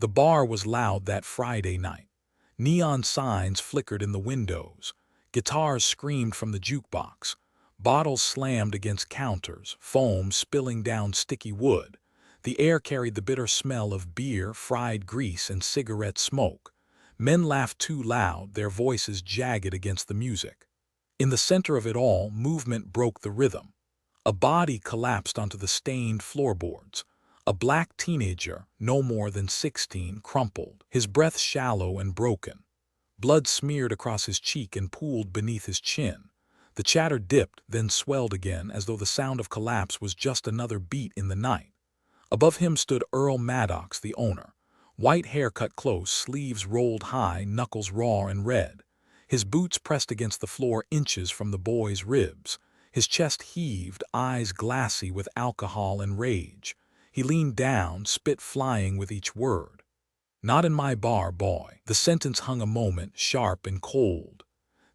The bar was loud that Friday night. Neon signs flickered in the windows. Guitars screamed from the jukebox. Bottles slammed against counters, foam spilling down sticky wood. The air carried the bitter smell of beer, fried grease, and cigarette smoke. Men laughed too loud, their voices jagged against the music. In the center of it all, movement broke the rhythm. A body collapsed onto the stained floorboards. A black teenager, no more than 16, crumpled, his breath shallow and broken. Blood smeared across his cheek and pooled beneath his chin. The chatter dipped, then swelled again, as though the sound of collapse was just another beat in the night. Above him stood Earl Maddox, the owner. White hair cut close, sleeves rolled high, knuckles raw and red. His boots pressed against the floor inches from the boy's ribs. His chest heaved, eyes glassy with alcohol and rage. He leaned down, spit flying with each word. "Not in my bar, boy." The sentence hung a moment, sharp and cold.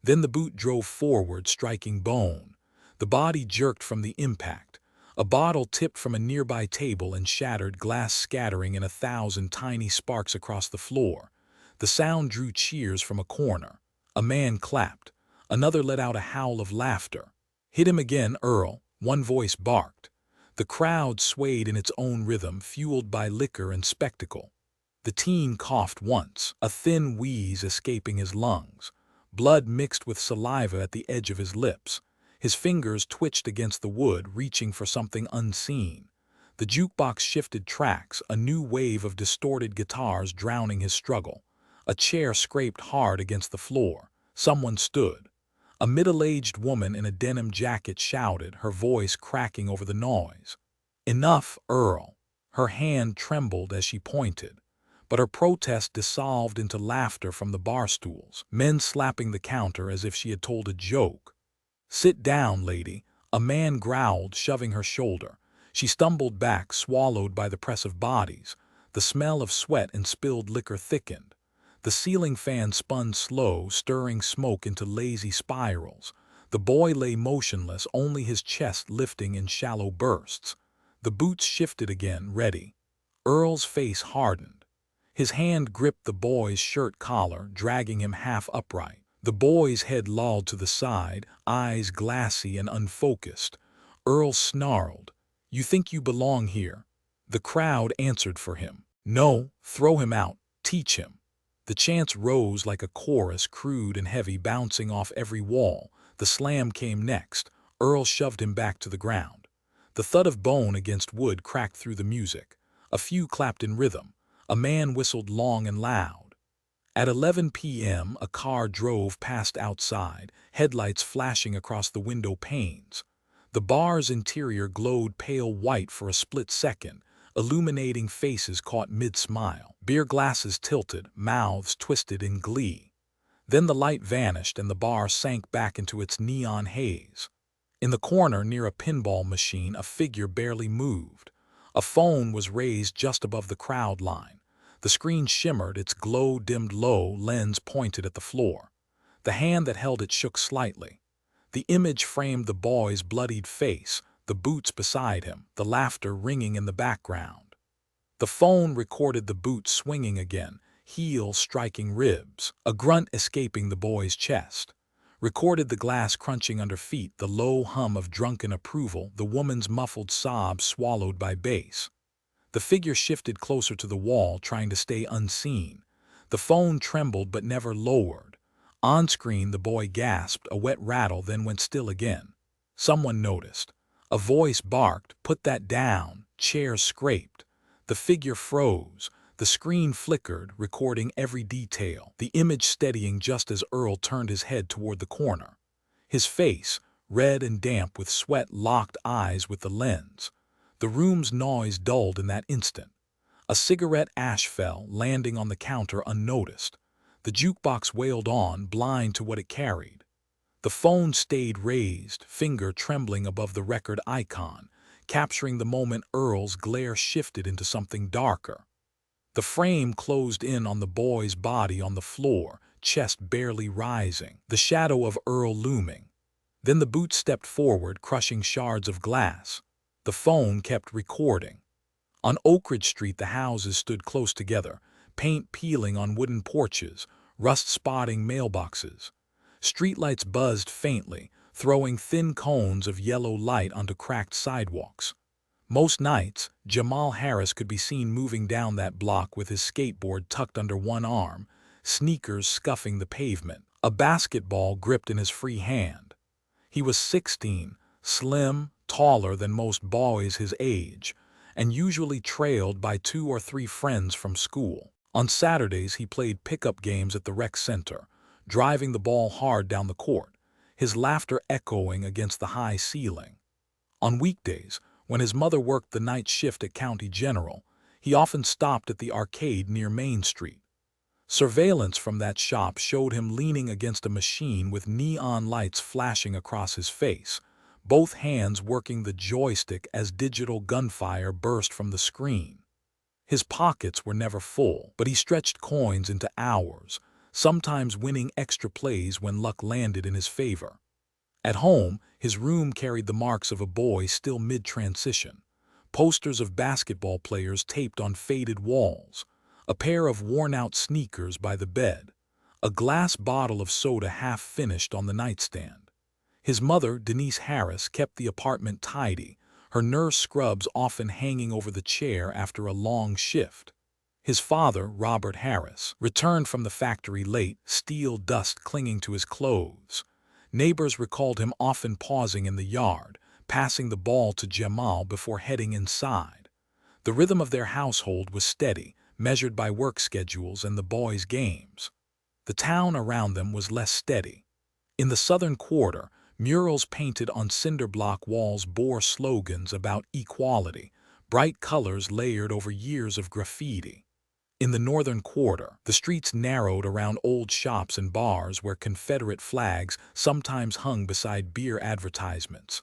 Then the boot drove forward, striking bone. The body jerked from the impact. A bottle tipped from a nearby table and shattered, glass scattering in 1,000 tiny sparks across the floor. The sound drew cheers from a corner. A man clapped. Another let out a howl of laughter. "Hit him again, Earl," one voice barked. The crowd swayed in its own rhythm, fueled by liquor and spectacle. The teen coughed once, a thin wheeze escaping his lungs. Blood mixed with saliva at the edge of his lips. His fingers twitched against the wood, reaching for something unseen. The jukebox shifted tracks, a new wave of distorted guitars drowning his struggle. A chair scraped hard against the floor. Someone stood. A middle-aged woman in a denim jacket shouted, her voice cracking over the noise. "Enough, Earl." Her hand trembled as she pointed. But her protest dissolved into laughter from the bar stools, men slapping the counter as if she had told a joke. "Sit down, lady," a man growled, shoving her shoulder. She stumbled back, swallowed by the press of bodies. The smell of sweat and spilled liquor thickened. The ceiling fan spun slow, stirring smoke into lazy spirals. The boy lay motionless, only his chest lifting in shallow bursts. The boots shifted again, ready. Earl's face hardened. His hand gripped the boy's shirt collar, dragging him half upright. The boy's head lolled to the side, eyes glassy and unfocused. Earl snarled, "You think you belong here?" The crowd answered for him. "No, throw him out, teach him." The chants rose like a chorus, crude and heavy, bouncing off every wall. The slam came next. Earl shoved him back to the ground. The thud of bone against wood cracked through the music. A few clapped in rhythm. A man whistled long and loud. At 11 p.m., a car drove past outside, headlights flashing across the window panes. The bar's interior glowed pale white for a split second, illuminating faces caught mid-smile. Beer glasses tilted, mouths twisted in glee. Then the light vanished and the bar sank back into its neon haze. In the corner near a pinball machine, a figure barely moved. A phone was raised just above the crowd line. The screen shimmered, its glow dimmed low, lens pointed at the floor. The hand that held it shook slightly. The image framed the boy's bloodied face, the boots beside him, the laughter ringing in the background. The phone recorded the boots swinging again, heel striking ribs, a grunt escaping the boy's chest. Recorded the glass crunching under feet, the low hum of drunken approval, the woman's muffled sobs swallowed by bass. The figure shifted closer to the wall, trying to stay unseen. The phone trembled but never lowered. On screen, the boy gasped, a wet rattle, then went still again. Someone noticed. A voice barked, "Put that down." Chairs scraped. The figure froze. The screen flickered, recording every detail, the image steadying just as Earl turned his head toward the corner. His face, red and damp with sweat, locked eyes with the lens. The room's noise dulled in that instant. A cigarette ash fell, landing on the counter unnoticed. The jukebox wailed on, blind to what it carried. The phone stayed raised, finger trembling above the record icon, capturing the moment. Earl's glare shifted into something darker. The frame closed in on the boy's body on the floor, chest barely rising, the shadow of Earl looming. Then the boot stepped forward, crushing shards of glass. The phone kept recording. On Oak Ridge Street, the houses stood close together, paint peeling on wooden porches, rust spotting mailboxes. Streetlights buzzed faintly, throwing thin cones of yellow light onto cracked sidewalks. Most nights, Jamal Harris could be seen moving down that block with his skateboard tucked under one arm, sneakers scuffing the pavement, a basketball gripped in his free hand. He was 16, slim, taller than most boys his age, and usually trailed by 2 or 3 friends from school. On Saturdays, he played pickup games at the rec center, driving the ball hard down the court, his laughter echoing against the high ceiling. On weekdays, when his mother worked the night shift at County General, he often stopped at the arcade near Main Street. Surveillance from that shop showed him leaning against a machine with neon lights flashing across his face, both hands working the joystick as digital gunfire burst from the screen. His pockets were never full, but he stretched coins into hours, sometimes winning extra plays when luck landed in his favor. At home, his room carried the marks of a boy still mid-transition, posters of basketball players taped on faded walls, a pair of worn-out sneakers by the bed, a glass bottle of soda half-finished on the nightstand. His mother, Denise Harris, kept the apartment tidy, her nurse scrubs often hanging over the chair after a long shift. His father, Robert Harris, returned from the factory late, steel dust clinging to his clothes. Neighbors recalled him often pausing in the yard, passing the ball to Jamal before heading inside. The rhythm of their household was steady, measured by work schedules and the boys' games. The town around them was less steady. In the southern quarter, murals painted on cinder block walls bore slogans about equality, bright colors layered over years of graffiti. In the northern quarter, the streets narrowed around old shops and bars where Confederate flags sometimes hung beside beer advertisements.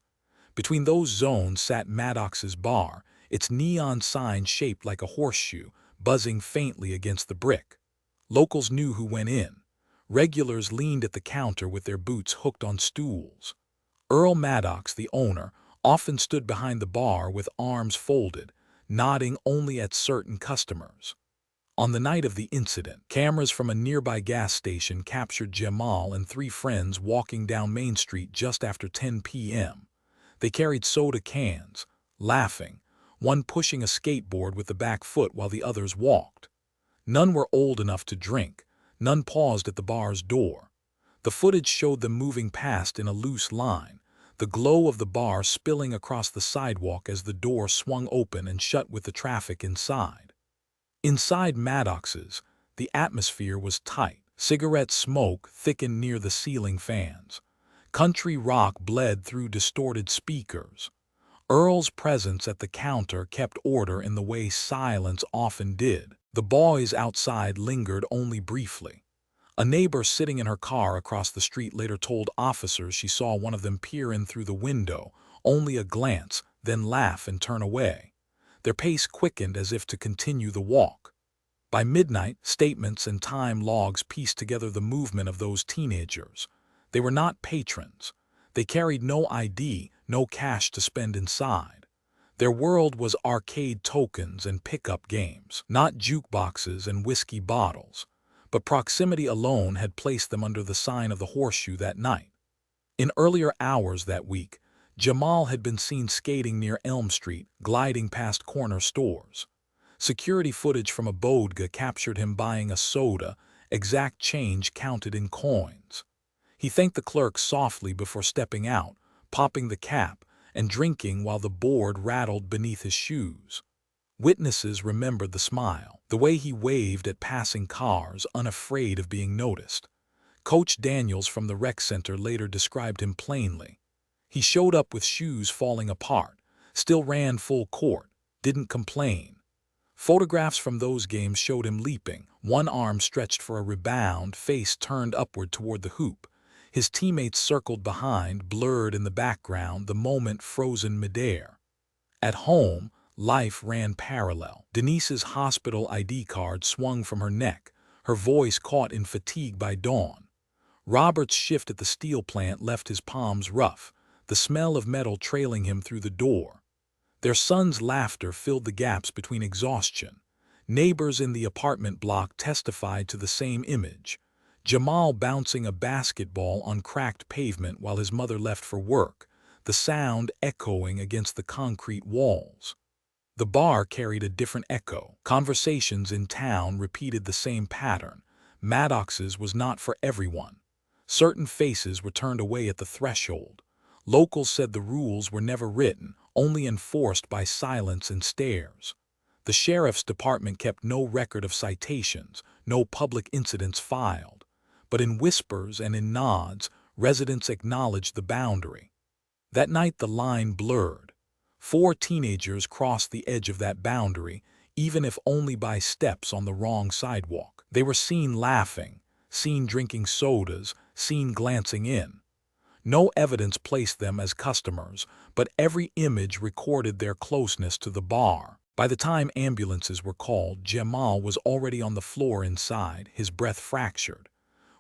Between those zones sat Maddox's bar, its neon sign shaped like a horseshoe, buzzing faintly against the brick. Locals knew who went in. Regulars leaned at the counter with their boots hooked on stools. Earl Maddox, the owner, often stood behind the bar with arms folded, nodding only at certain customers. On the night of the incident, cameras from a nearby gas station captured Jamal and 3 friends walking down Main Street just after 10 p.m. They carried soda cans, laughing, one pushing a skateboard with the back foot while the others walked. None were old enough to drink, none paused at the bar's door. The footage showed them moving past in a loose line, the glow of the bar spilling across the sidewalk as the door swung open and shut with the traffic inside. Inside Maddox's, the atmosphere was tight. Cigarette smoke thickened near the ceiling fans. Country rock bled through distorted speakers. Earl's presence at the counter kept order in the way silence often did. The boys outside lingered only briefly. A neighbor sitting in her car across the street later told officers she saw one of them peer in through the window, only a glance, then laugh and turn away. Their pace quickened as if to continue the walk. By midnight, statements and time logs pieced together the movement of those teenagers. They were not patrons. They carried no ID, no cash to spend inside. Their world was arcade tokens and pickup games, not jukeboxes and whiskey bottles. But proximity alone had placed them under the sign of the horseshoe that night. In earlier hours that week, Jamal had been seen skating near Elm Street, gliding past corner stores. Security footage from a bodega captured him buying a soda, exact change counted in coins. He thanked the clerk softly before stepping out, popping the cap, and drinking while the board rattled beneath his shoes. Witnesses remembered the smile, the way he waved at passing cars, unafraid of being noticed. Coach Daniels from the rec center later described him plainly. He showed up with shoes falling apart, still ran full court, didn't complain. Photographs from those games showed him leaping, one arm stretched for a rebound, face turned upward toward the hoop. His teammates circled behind, blurred in the background, the moment frozen midair. At home, life ran parallel. Denise's hospital ID card swung from her neck, her voice caught in fatigue by dawn. Robert's shift at the steel plant left his palms rough, the smell of metal trailing him through the door. Their son's laughter filled the gaps between exhaustion. Neighbors in the apartment block testified to the same image. Jamal bouncing a basketball on cracked pavement while his mother left for work, the sound echoing against the concrete walls. The bar carried a different echo. Conversations in town repeated the same pattern. Maddox's was not for everyone. Certain faces were turned away at the threshold. Locals said the rules were never written, only enforced by silence and stares. The sheriff's department kept no record of citations, no public incidents filed. But in whispers and in nods, residents acknowledged the boundary. That night the line blurred. 4 teenagers crossed the edge of that boundary, even if only by steps on the wrong sidewalk. They were seen laughing, seen drinking sodas, seen glancing in. No evidence placed them as customers, but every image recorded their closeness to the bar. By the time ambulances were called, Jamal was already on the floor inside, his breath fractured.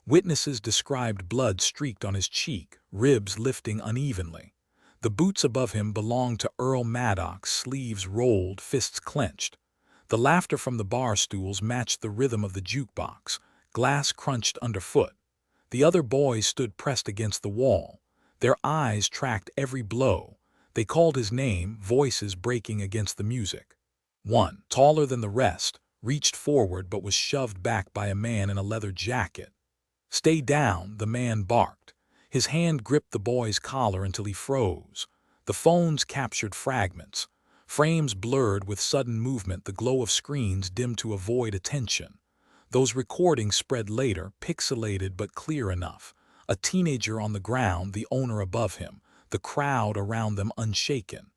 Witnesses described blood streaked on his cheek, ribs lifting unevenly. The boots above him belonged to Earl Maddox, sleeves rolled, fists clenched. The laughter from the bar stools matched the rhythm of the jukebox, glass crunched underfoot. The other boys stood pressed against the wall. Their eyes tracked every blow. They called his name, voices breaking against the music. One, taller than the rest, reached forward but was shoved back by a man in a leather jacket. "Stay down," the man barked. His hand gripped the boy's collar until he froze. The phones captured fragments. Frames blurred with sudden movement, the glow of screens dimmed to avoid attention. Those recordings spread later, pixelated but clear enough. A teenager on the ground, the owner above him, the crowd around them unshaken.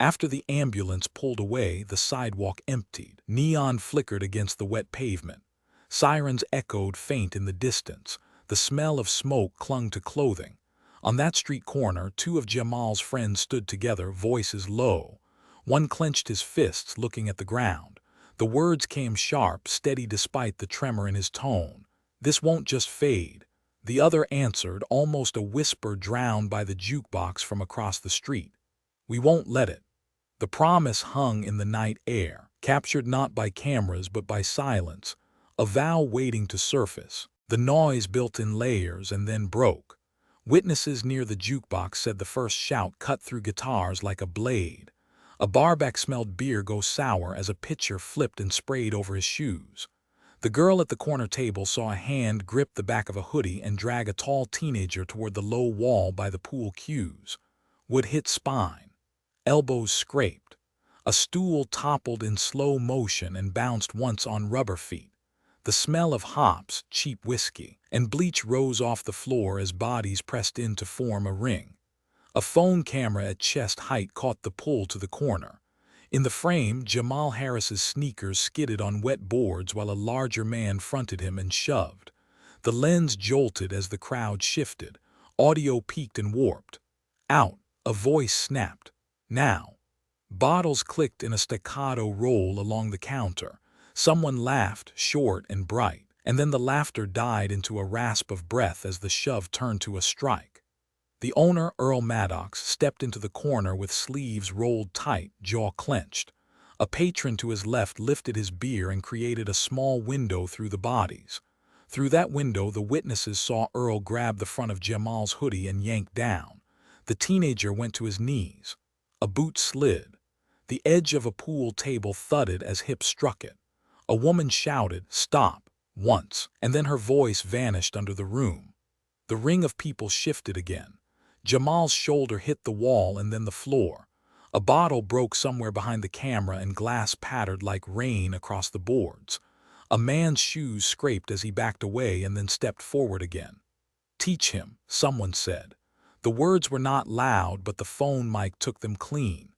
After the ambulance pulled away, the sidewalk emptied. Neon flickered against the wet pavement. Sirens echoed faint in the distance. The smell of smoke clung to clothing. On that street corner, 2 of Jamal's friends stood together, voices low. One clenched his fists, looking at the ground. The words came sharp, steady despite the tremor in his tone. "This won't just fade." The other answered, almost a whisper drowned by the jukebox from across the street. "We won't let it." The promise hung in the night air, captured not by cameras but by silence, a vow waiting to surface. The noise built in layers and then broke. Witnesses near the jukebox said the first shout cut through guitars like a blade. A barback smelled beer go sour as a pitcher flipped and sprayed over his shoes. The girl at the corner table saw a hand grip the back of a hoodie and drag a tall teenager toward the low wall by the pool cues. Wood hit spine. Elbows scraped. A stool toppled in slow motion and bounced once on rubber feet. The smell of hops, cheap whiskey, and bleach rose off the floor as bodies pressed in to form a ring. A phone camera at chest height caught the pull to the corner. In the frame, Jamal Harris's sneakers skidded on wet boards while a larger man fronted him and shoved. The lens jolted as the crowd shifted. Audio peaked and warped. "Out," a voice snapped. "Now." Bottles clicked in a staccato roll along the counter. Someone laughed, short and bright, and then the laughter died into a rasp of breath as the shove turned to a strike. The owner, Earl Maddox, stepped into the corner with sleeves rolled tight, jaw clenched. A patron to his left lifted his beer and created a small window through the bodies. Through that window, the witnesses saw Earl grab the front of Jamal's hoodie and yank down. The teenager went to his knees. A boot slid. The edge of a pool table thudded as hips struck it. A woman shouted, "Stop," once, and then her voice vanished under the room. The ring of people shifted again. Jamal's shoulder hit the wall and then the floor. A bottle broke somewhere behind the camera and glass pattered like rain across the boards. A man's shoes scraped as he backed away and then stepped forward again. "Teach him," someone said. The words were not loud, but the phone mic took them clean.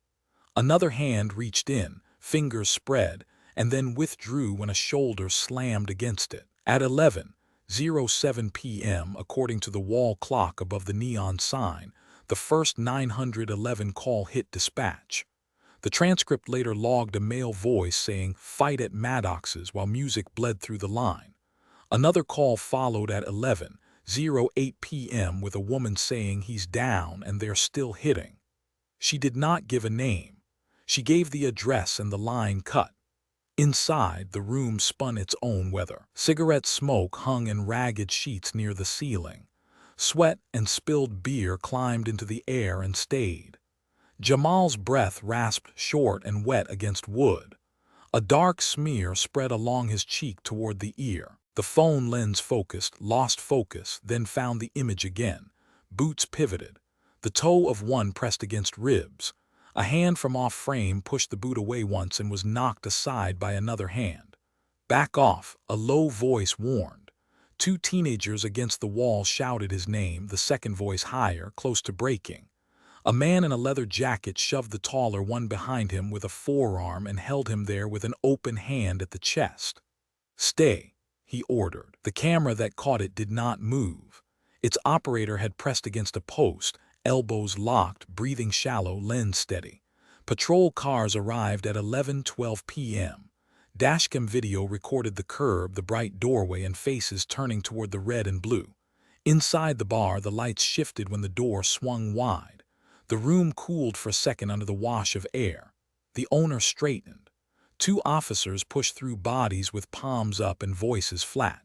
Another hand reached in, fingers spread, and then withdrew when a shoulder slammed against it. At 11:07 p.m., according to the wall clock above the neon sign, the first 911 call hit dispatch. The transcript later logged a male voice saying, "Fight at Maddox's," while music bled through the line. Another call followed at 11:08 p.m. with a woman saying, "He's down and they're still hitting." She did not give a name. She gave the address and the line cut. Inside, the room spun its own weather. Cigarette smoke hung in ragged sheets near the ceiling. Sweat and spilled beer climbed into the air and stayed. Jamal's breath rasped short and wet against wood. A dark smear spread along his cheek toward the ear. The phone lens focused, lost focus, then found the image again. Boots pivoted. The toe of one pressed against ribs. A hand from off frame pushed the boot away once and was knocked aside by another hand. "Back off," a low voice warned. Two teenagers against the wall shouted his name, the second voice higher, close to breaking. A man in a leather jacket shoved the taller one behind him with a forearm and held him there with an open hand at the chest. "Stay," he ordered. The camera that caught it did not move. Its operator had pressed against a post, elbows locked, breathing shallow, lens steady. Patrol cars arrived at 11:12 p.m. Dashcam video recorded the curb, the bright doorway, and faces turning toward the red and blue. Inside the bar, the lights shifted when the door swung wide. The room cooled for a second under the wash of air. The owner straightened. Two officers pushed through bodies with palms up and voices flat.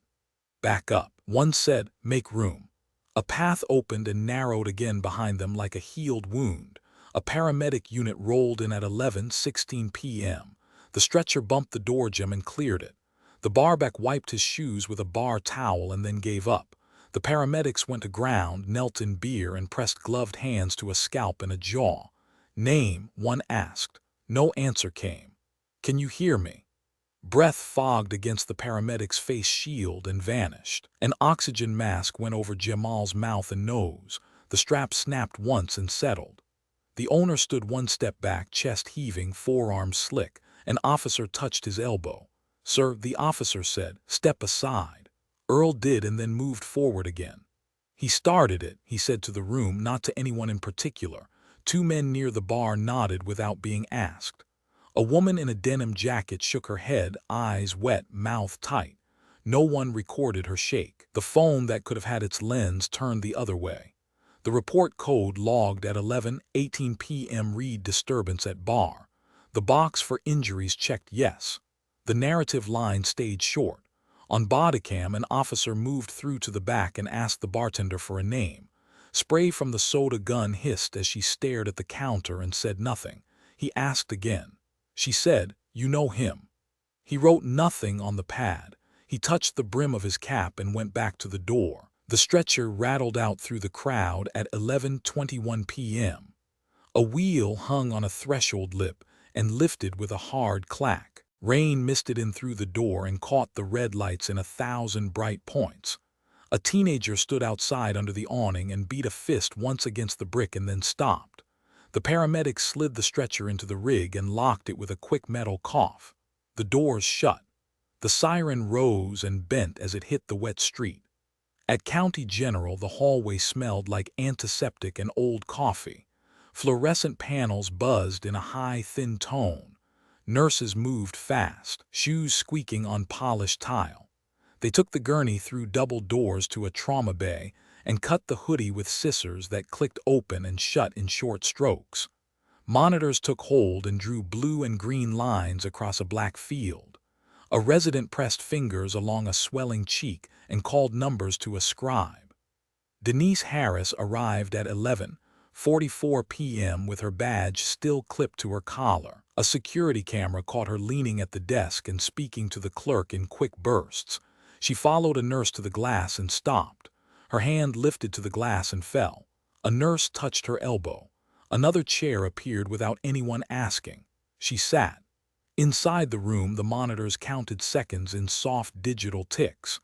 "Back up," one said. "Make room." A path opened and narrowed again behind them like a healed wound. A paramedic unit rolled in at 11:16 p.m. The stretcher bumped the door jamb and cleared it. The barback wiped his shoes with a bar towel and then gave up. The paramedics went to ground, knelt in beer, and pressed gloved hands to a scalp and a jaw. "Name," one asked. No answer came. "Can you hear me?" Breath fogged against the paramedic's face shield and vanished. An oxygen mask went over Jamal's mouth and nose. The strap snapped once and settled. The owner stood one step back, chest heaving, forearms slick. An officer touched his elbow. "Sir," the officer said, "step aside." Earl did and then moved forward again. "He started it," he said to the room, not to anyone in particular. Two men near the bar nodded without being asked. A woman in a denim jacket shook her head, eyes wet, mouth tight. No one recorded her shake. The phone that could have had its lens turned the other way. The report code logged at 11:18 p.m. read disturbance at bar. The box for injuries checked yes. The narrative line stayed short. On bodycam, an officer moved through to the back and asked the bartender for a name. Spray from the soda gun hissed as she stared at the counter and said nothing. He asked again. She said, "You know him." He wrote nothing on the pad. He touched the brim of his cap and went back to the door. The stretcher rattled out through the crowd at 11:21 p.m. A wheel hung on a threshold lip and lifted with a hard clack. Rain misted in through the door and caught the red lights in 1,000 bright points. A teenager stood outside under the awning and beat a fist once against the brick and then stopped. The paramedics slid the stretcher into the rig and locked it with a quick metal cough. The doors shut. The siren rose and bent as it hit the wet street. At County General, the hallway smelled like antiseptic and old coffee. Fluorescent panels buzzed in a high, thin tone. Nurses moved fast, shoes squeaking on polished tile. They took the gurney through double doors to a trauma bay and cut the hoodie with scissors that clicked open and shut in short strokes. Monitors took hold and drew blue and green lines across a black field. A resident pressed fingers along a swelling cheek and called numbers to a scribe. Denise Harris arrived at 11:44 p.m. with her badge still clipped to her collar. A security camera caught her leaning at the desk and speaking to the clerk in quick bursts. She followed a nurse to the glass and stopped. Her hand lifted to the glass and fell. A nurse touched her elbow. Another chair appeared without anyone asking. She sat. Inside the room, the monitors counted seconds in soft digital ticks.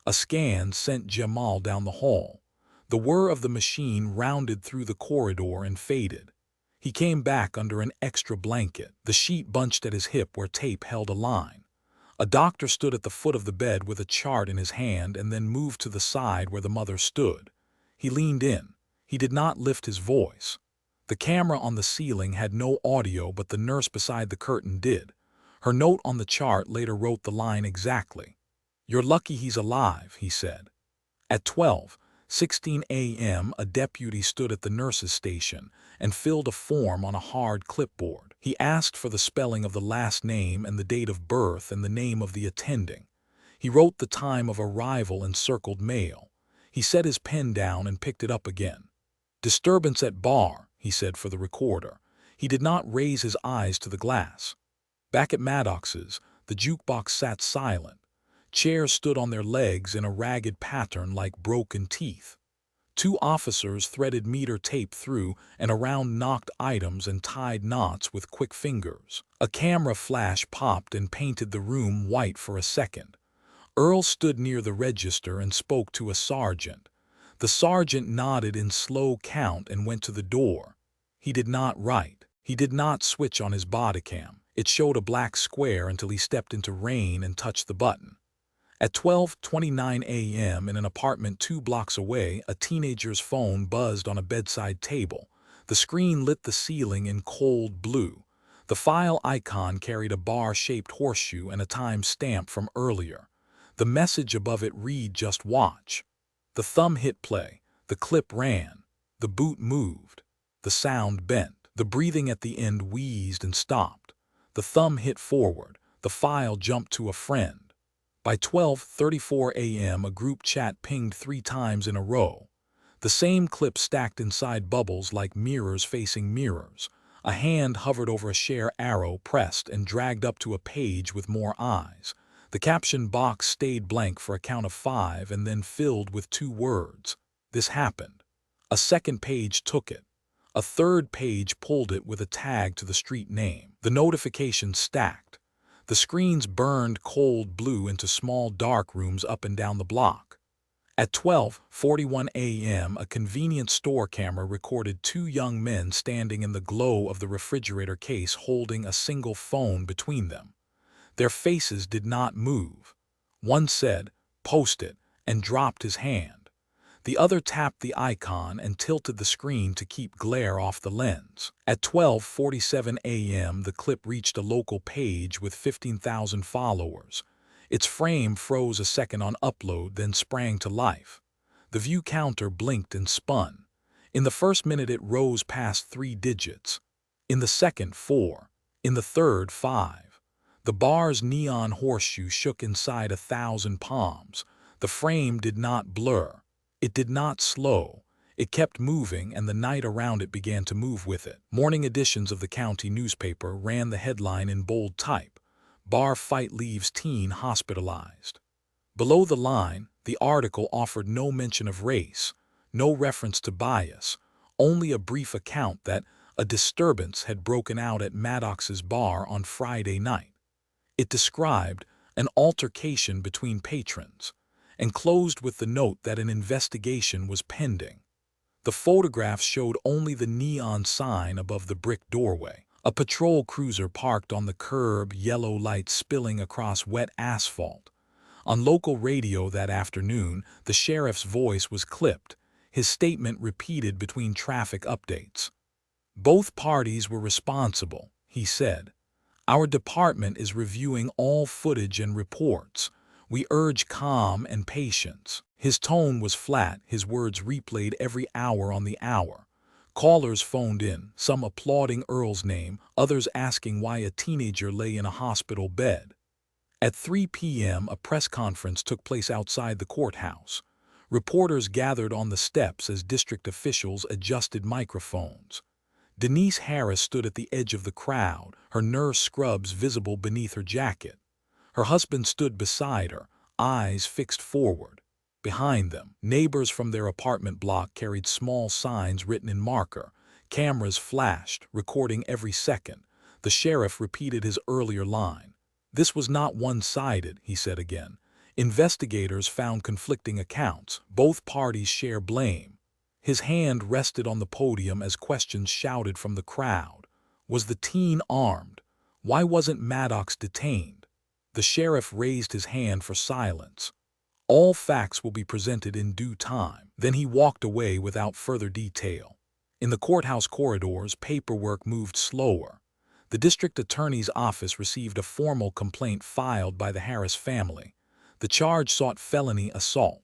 A scan sent Jamal down the hall. The whir of the machine rounded through the corridor and faded. He came back under an extra blanket, the sheet bunched at his hip where tape held a line. A doctor stood at the foot of the bed with a chart in his hand and then moved to the side where the mother stood. He leaned in. He did not lift his voice. The camera on the ceiling had no audio, but the nurse beside the curtain did. Her note on the chart later wrote the line exactly. "You're lucky he's alive," he said. At 12:16 a.m., a deputy stood at the nurse's station and filled a form on a hard clipboard. He asked for the spelling of the last name and the date of birth and the name of the attending. He wrote the time of arrival and circled mail. He set his pen down and picked it up again. "Disturbance at bar," he said for the recorder. He did not raise his eyes to the glass. Back at Maddox's, the jukebox sat silent. Chairs stood on their legs in a ragged pattern like broken teeth. Two officers threaded meter tape through and around knocked items and tied knots with quick fingers. A camera flash popped and painted the room white for a second. Earl stood near the register and spoke to a sergeant. The sergeant nodded in slow count and went to the door. He did not write. He did not switch on his bodycam. It showed a black square until he stepped into rain and touched the button. At 12:29 a.m. in an apartment 2 blocks away, a teenager's phone buzzed on a bedside table. The screen lit the ceiling in cold blue. The file icon carried a bar-shaped horseshoe and a time stamp from earlier. The message above it read, "Just watch." The thumb hit play. The clip ran. The boot moved. The sound bent. The breathing at the end wheezed and stopped. The thumb hit forward. The file jumped to a friend. By 12:34 a.m. a group chat pinged 3 times in a row. The same clip stacked inside bubbles like mirrors facing mirrors. A hand hovered over a share arrow, pressed and dragged up to a page with more eyes. The caption box stayed blank for a count of 5 and then filled with 2 words. This happened. A second page took it. A third page pulled it with a tag to the street name. The notifications stacked. The screens burned cold blue into small dark rooms up and down the block. At 12:41 a.m., a convenience store camera recorded 2 young men standing in the glow of the refrigerator case holding a single phone between them. Their faces did not move. One said, "Post it," and dropped his hand. The other tapped the icon and tilted the screen to keep glare off the lens. At 12:47 a.m., the clip reached a local page with 15,000 followers. Its frame froze a second on upload, then sprang to life. The view counter blinked and spun. In the first minute it rose past 3 digits. In the second, 4. In the third, 5. The bar's neon horseshoe shook inside 1,000 palms. The frame did not blur. It did not slow. It kept moving, and the night around it began to move with it. Morning editions of the county newspaper ran the headline in bold type, "Bar Fight Leaves Teen Hospitalized." Below the line, the article offered no mention of race, no reference to bias, only a brief account that a disturbance had broken out at Maddox's bar on Friday night. It described an altercation between patrons, and closed with the note that an investigation was pending. The photographs showed only the neon sign above the brick doorway. A patrol cruiser parked on the curb, yellow lights spilling across wet asphalt. On local radio that afternoon, the sheriff's voice was clipped, his statement repeated between traffic updates. "Both parties were responsible," he said. "Our department is reviewing all footage and reports. We urge calm and patience." His tone was flat, his words replayed every hour on the hour. Callers phoned in, some applauding Earl's name, others asking why a teenager lay in a hospital bed. At 3 p.m., a press conference took place outside the courthouse. Reporters gathered on the steps as district officials adjusted microphones. Denise Harris stood at the edge of the crowd, her nurse scrubs visible beneath her jacket. Her husband stood beside her, eyes fixed forward. Behind them, neighbors from their apartment block carried small signs written in marker. Cameras flashed, recording every second. The sheriff repeated his earlier line. "This was not one-sided," he said again. "Investigators found conflicting accounts. Both parties share blame." His hand rested on the podium as questions shouted from the crowd. Was the teen armed? Why wasn't Maddox detained? The sheriff raised his hand for silence. "All facts will be presented in due time." Then he walked away without further detail. In the courthouse corridors, paperwork moved slower. The district attorney's office received a formal complaint filed by the Harris family. The charge sought felony assault.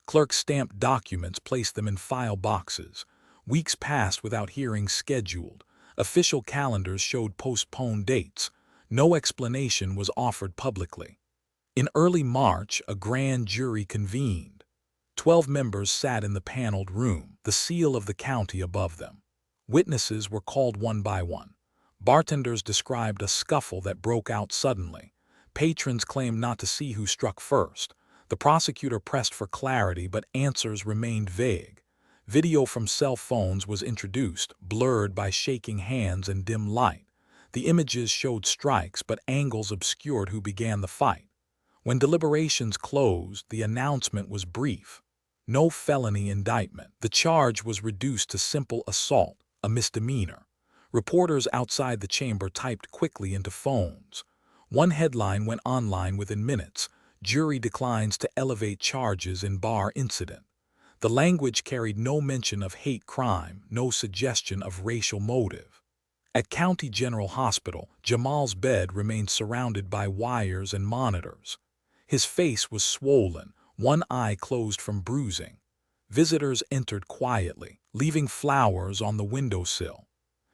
Clerks stamped documents, placed them in file boxes. Weeks passed without hearings scheduled. Official calendars showed postponed dates. No explanation was offered publicly. In early March, a grand jury convened. 12 members sat in the paneled room, the seal of the county above them. Witnesses were called one by one. Bartenders described a scuffle that broke out suddenly. Patrons claimed not to see who struck first. The prosecutor pressed for clarity, but answers remained vague. Video from cell phones was introduced, blurred by shaking hands and dim light. The images showed strikes, but angles obscured who began the fight. When deliberations closed, the announcement was brief. No felony indictment. The charge was reduced to simple assault, a misdemeanor. Reporters outside the chamber typed quickly into phones. One headline went online within minutes: "Jury declines to elevate charges in bar incident." The language carried no mention of hate crime, no suggestion of racial motive. At County General Hospital, Jamal's bed remained surrounded by wires and monitors. His face was swollen, one eye closed from bruising. Visitors entered quietly, leaving flowers on the windowsill.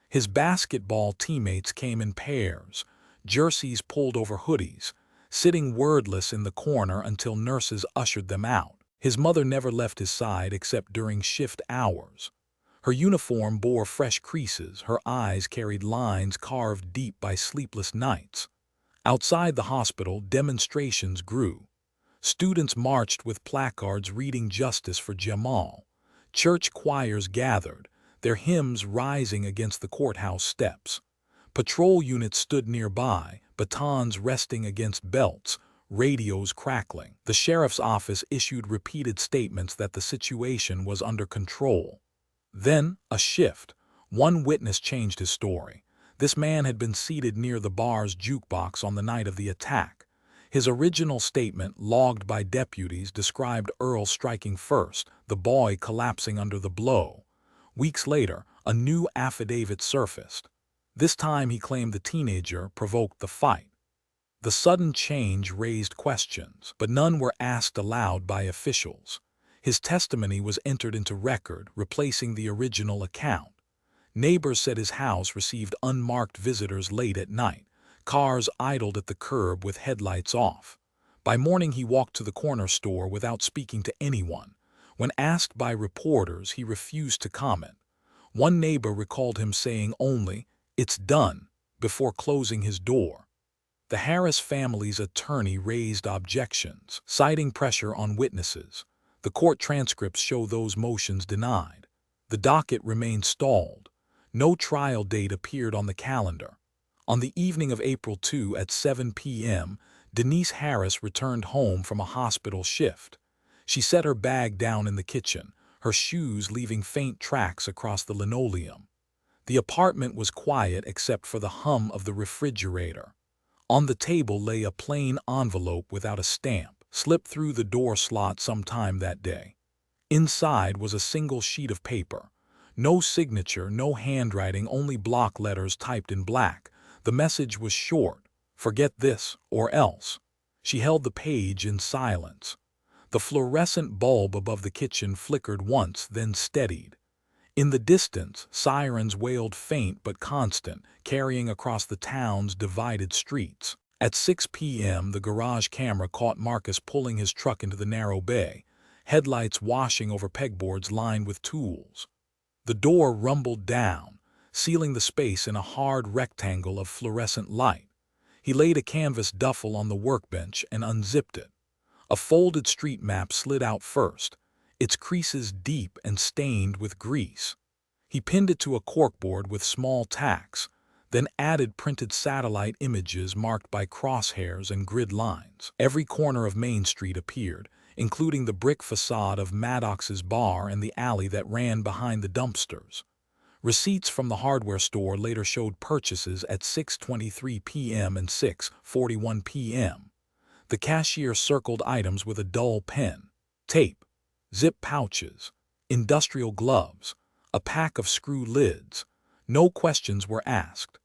His basketball teammates came in pairs, jerseys pulled over hoodies, sitting wordless in the corner until nurses ushered them out. His mother never left his side except during shift hours. Her uniform bore fresh creases, her eyes carried lines carved deep by sleepless nights. Outside the hospital, demonstrations grew. Students marched with placards reading justice for Jamal. Church choirs gathered, their hymns rising against the courthouse steps. Patrol units stood nearby, batons resting against belts, radios crackling. The sheriff's office issued repeated statements that the situation was under control. Then, a shift. One witness changed his story. This man had been seated near the bar's jukebox on the night of the attack. His original statement, logged by deputies, described Earl striking first, the boy collapsing under the blow. Weeks later, a new affidavit surfaced. This time he claimed the teenager provoked the fight. The sudden change raised questions, but none were asked aloud by officials. His testimony was entered into record, replacing the original account. Neighbors said his house received unmarked visitors late at night. Cars idled at the curb with headlights off. By morning he walked to the corner store without speaking to anyone. When asked by reporters, he refused to comment. One neighbor recalled him saying only, "It's done," before closing his door. The Harris family's attorney raised objections, citing pressure on witnesses. The court transcripts show those motions denied. The docket remained stalled. No trial date appeared on the calendar. On the evening of April 2 at 7 p.m., Denise Harris returned home from a hospital shift. She set her bag down in the kitchen, her shoes leaving faint tracks across the linoleum. The apartment was quiet except for the hum of the refrigerator. On the table lay a plain envelope without a stamp, slipped through the door slot sometime that day. Inside was a single sheet of paper. No signature, no handwriting, only block letters typed in black. The message was short: "Forget this, or else." She held the page in silence. The fluorescent bulb above the kitchen flickered once, then steadied. In the distance, sirens wailed faint but constant, carrying across the town's divided streets. At 6 p.m., the garage camera caught Marcus pulling his truck into the narrow bay, headlights washing over pegboards lined with tools. The door rumbled down, sealing the space in a hard rectangle of fluorescent light. He laid a canvas duffel on the workbench and unzipped it. A folded street map slid out first, its creases deep and stained with grease. He pinned it to a corkboard with small tacks, then added printed satellite images marked by crosshairs and grid lines. Every corner of Main Street appeared, including the brick facade of Maddox's bar and the alley that ran behind the dumpsters. Receipts from the hardware store later showed purchases at 6:23 p.m. and 6:41 p.m. The cashier circled items with a dull pen: tape, zip pouches, industrial gloves, a pack of screw lids. No questions were asked.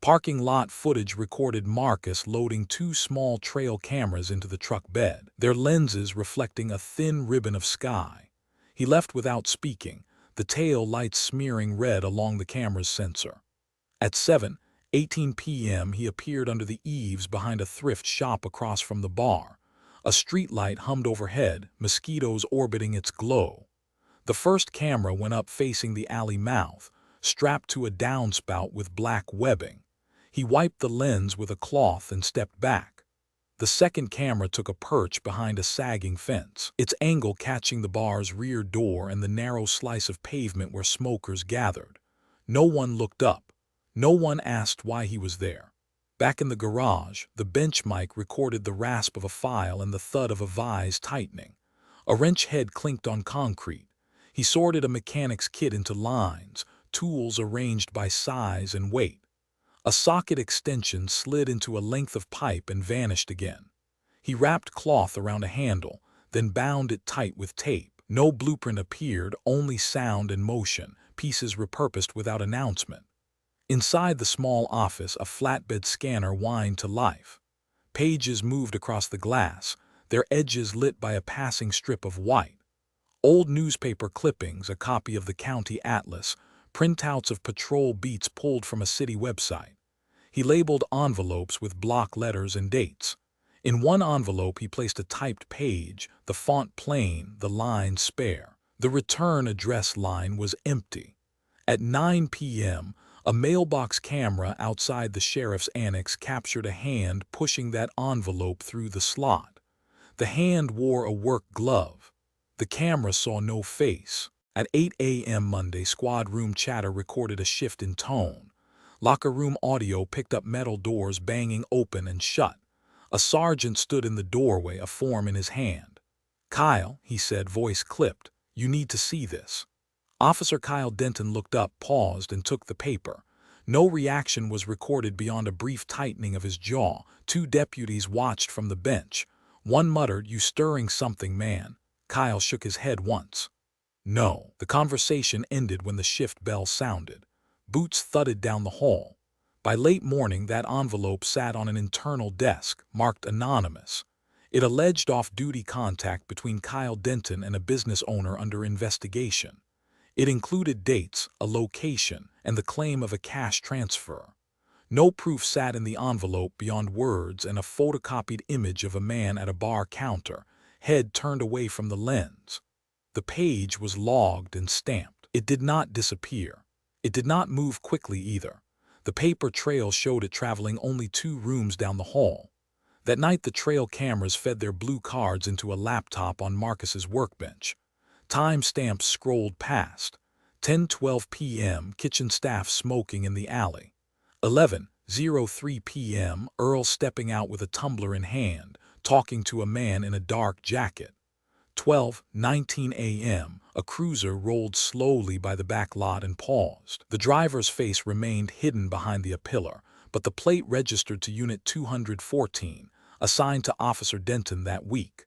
Parking lot footage recorded Marcus loading two small trail cameras into the truck bed, their lenses reflecting a thin ribbon of sky. He left without speaking, the tail lights smearing red along the camera's sensor. At 7:18 p.m., he appeared under the eaves behind a thrift shop across from the bar. A streetlight hummed overhead, mosquitoes orbiting its glow. The first camera went up facing the alley mouth, strapped to a downspout with black webbing. He wiped the lens with a cloth and stepped back. The second camera took a perch behind a sagging fence, its angle catching the bar's rear door and the narrow slice of pavement where smokers gathered. No one looked up. No one asked why he was there. Back in the garage, the bench mic recorded the rasp of a file and the thud of a vise tightening. A wrench head clinked on concrete. He sorted a mechanic's kit into lines, tools arranged by size and weight. A socket extension slid into a length of pipe and vanished again. He wrapped cloth around a handle, then bound it tight with tape. No blueprint appeared, only sound and motion, pieces repurposed without announcement. Inside the small office, a flatbed scanner whined to life. Pages moved across the glass, their edges lit by a passing strip of white. Old newspaper clippings, a copy of the county atlas, printouts of patrol beats pulled from a city website. He labeled envelopes with block letters and dates. In one envelope he placed a typed page, the font plain, the lines spare. The return address line was empty. At 9 p.m., a mailbox camera outside the sheriff's annex captured a hand pushing that envelope through the slot. The hand wore a work glove. The camera saw no face. At 8 a.m. Monday, squad room chatter recorded a shift in tone. Locker room audio picked up metal doors banging open and shut. A sergeant stood in the doorway, a form in his hand. "Kyle," he said, voice clipped, "you need to see this." Officer Kyle Denton looked up, paused, and took the paper. No reaction was recorded beyond a brief tightening of his jaw. Two deputies watched from the bench. One muttered, "You stirring something, man?" Kyle shook his head once. No. The conversation ended when the shift bell sounded. Boots thudded down the hall. By late morning, that envelope sat on an internal desk, marked anonymous. It alleged off-duty contact between Kyle Denton and a business owner under investigation. It included dates, a location, and the claim of a cash transfer. No proof sat in the envelope beyond words and a photocopied image of a man at a bar counter, head turned away from the lens. The page was logged and stamped. It did not disappear. It did not move quickly either. The paper trail showed it traveling only 2 rooms down the hall. That night, the trail cameras fed their blue cards into a laptop on Marcus's workbench. Timestamps scrolled past. 10:12 p.m., kitchen staff smoking in the alley. 11:03 p.m., Earl stepping out with a tumbler in hand, talking to a man in a dark jacket. 12:19 a.m., a cruiser rolled slowly by the back lot and paused. The driver's face remained hidden behind the pillar, but the plate registered to Unit 214, assigned to Officer Denton that week.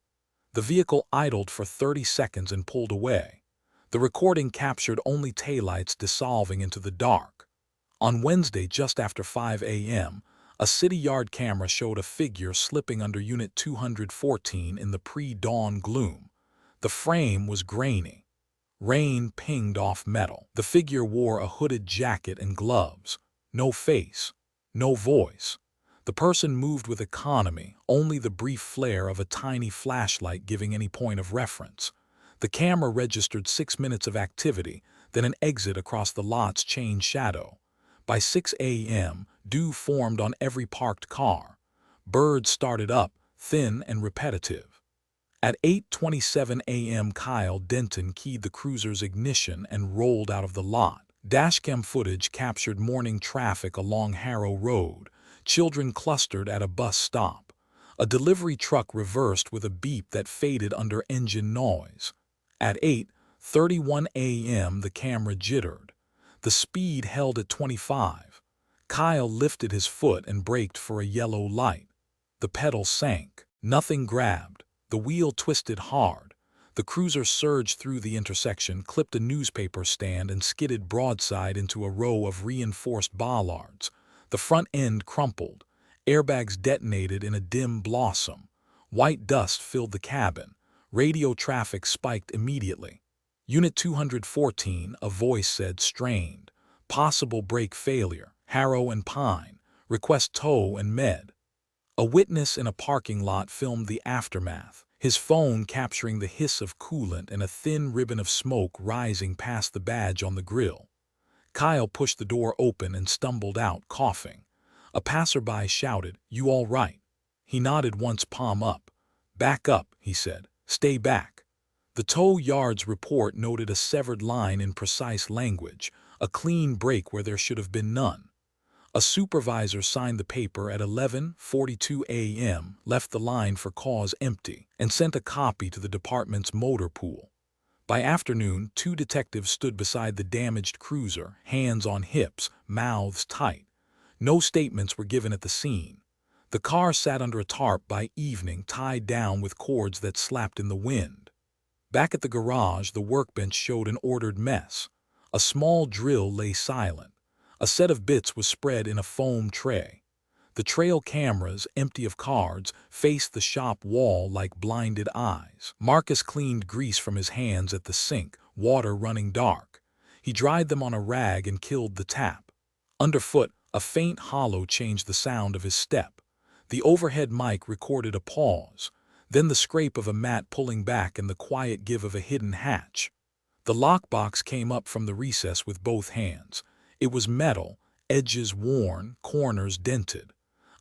The vehicle idled for 30 seconds and pulled away. The recording captured only taillights dissolving into the dark. On Wednesday, just after 5 a.m., a city yard camera showed a figure slipping under Unit 214 in the pre-dawn gloom. The frame was grainy. Rain pinged off metal. The figure wore a hooded jacket and gloves. No face. No voice. The person moved with economy, only the brief flare of a tiny flashlight giving any point of reference. The camera registered 6 minutes of activity, then an exit across the lot's chain shadow. By 6 a.m., dew formed on every parked car. Birds started up, thin and repetitive. At 8:27 a.m., Kyle Denton keyed the cruiser's ignition and rolled out of the lot. Dashcam footage captured morning traffic along Harrow Road. Children clustered at a bus stop. A delivery truck reversed with a beep that faded under engine noise. At 8:31 a.m., the camera jittered. The speed held at 25. Kyle lifted his foot and braked for a yellow light. The pedal sank. Nothing grabbed. The wheel twisted hard. The cruiser surged through the intersection, clipped a newspaper stand, and skidded broadside into a row of reinforced bollards. The front end crumpled. Airbags detonated in a dim blossom. White dust filled the cabin. Radio traffic spiked immediately. Unit 214, a voice said, strained. Possible brake failure. Harrow and Pine, request tow and med. A witness in a parking lot filmed the aftermath, his phone capturing the hiss of coolant and a thin ribbon of smoke rising past the badge on the grill. Kyle pushed the door open and stumbled out, coughing. A passerby shouted, "You all right?" He nodded once, palm up. "Back up," he said. "Stay back." The tow yard's report noted a severed line in precise language, a clean break where there should have been none. A supervisor signed the paper at 11:42 a.m., left the line for cause empty, and sent a copy to the department's motor pool. By afternoon, 2 detectives stood beside the damaged cruiser, hands on hips, mouths tight. No statements were given at the scene. The car sat under a tarp by evening, tied down with cords that slapped in the wind. Back at the garage, the workbench showed an ordered mess. A small drill lay silent. A set of bits was spread in a foam tray. The trail cameras, empty of cards, faced the shop wall like blinded eyes. Marcus cleaned grease from his hands at the sink, water running dark. He dried them on a rag and killed the tap. Underfoot, a faint hollow changed the sound of his step. The overhead mic recorded a pause, then the scrape of a mat pulling back and the quiet give of a hidden hatch. The lockbox came up from the recess with both hands. It was metal, edges worn, corners dented.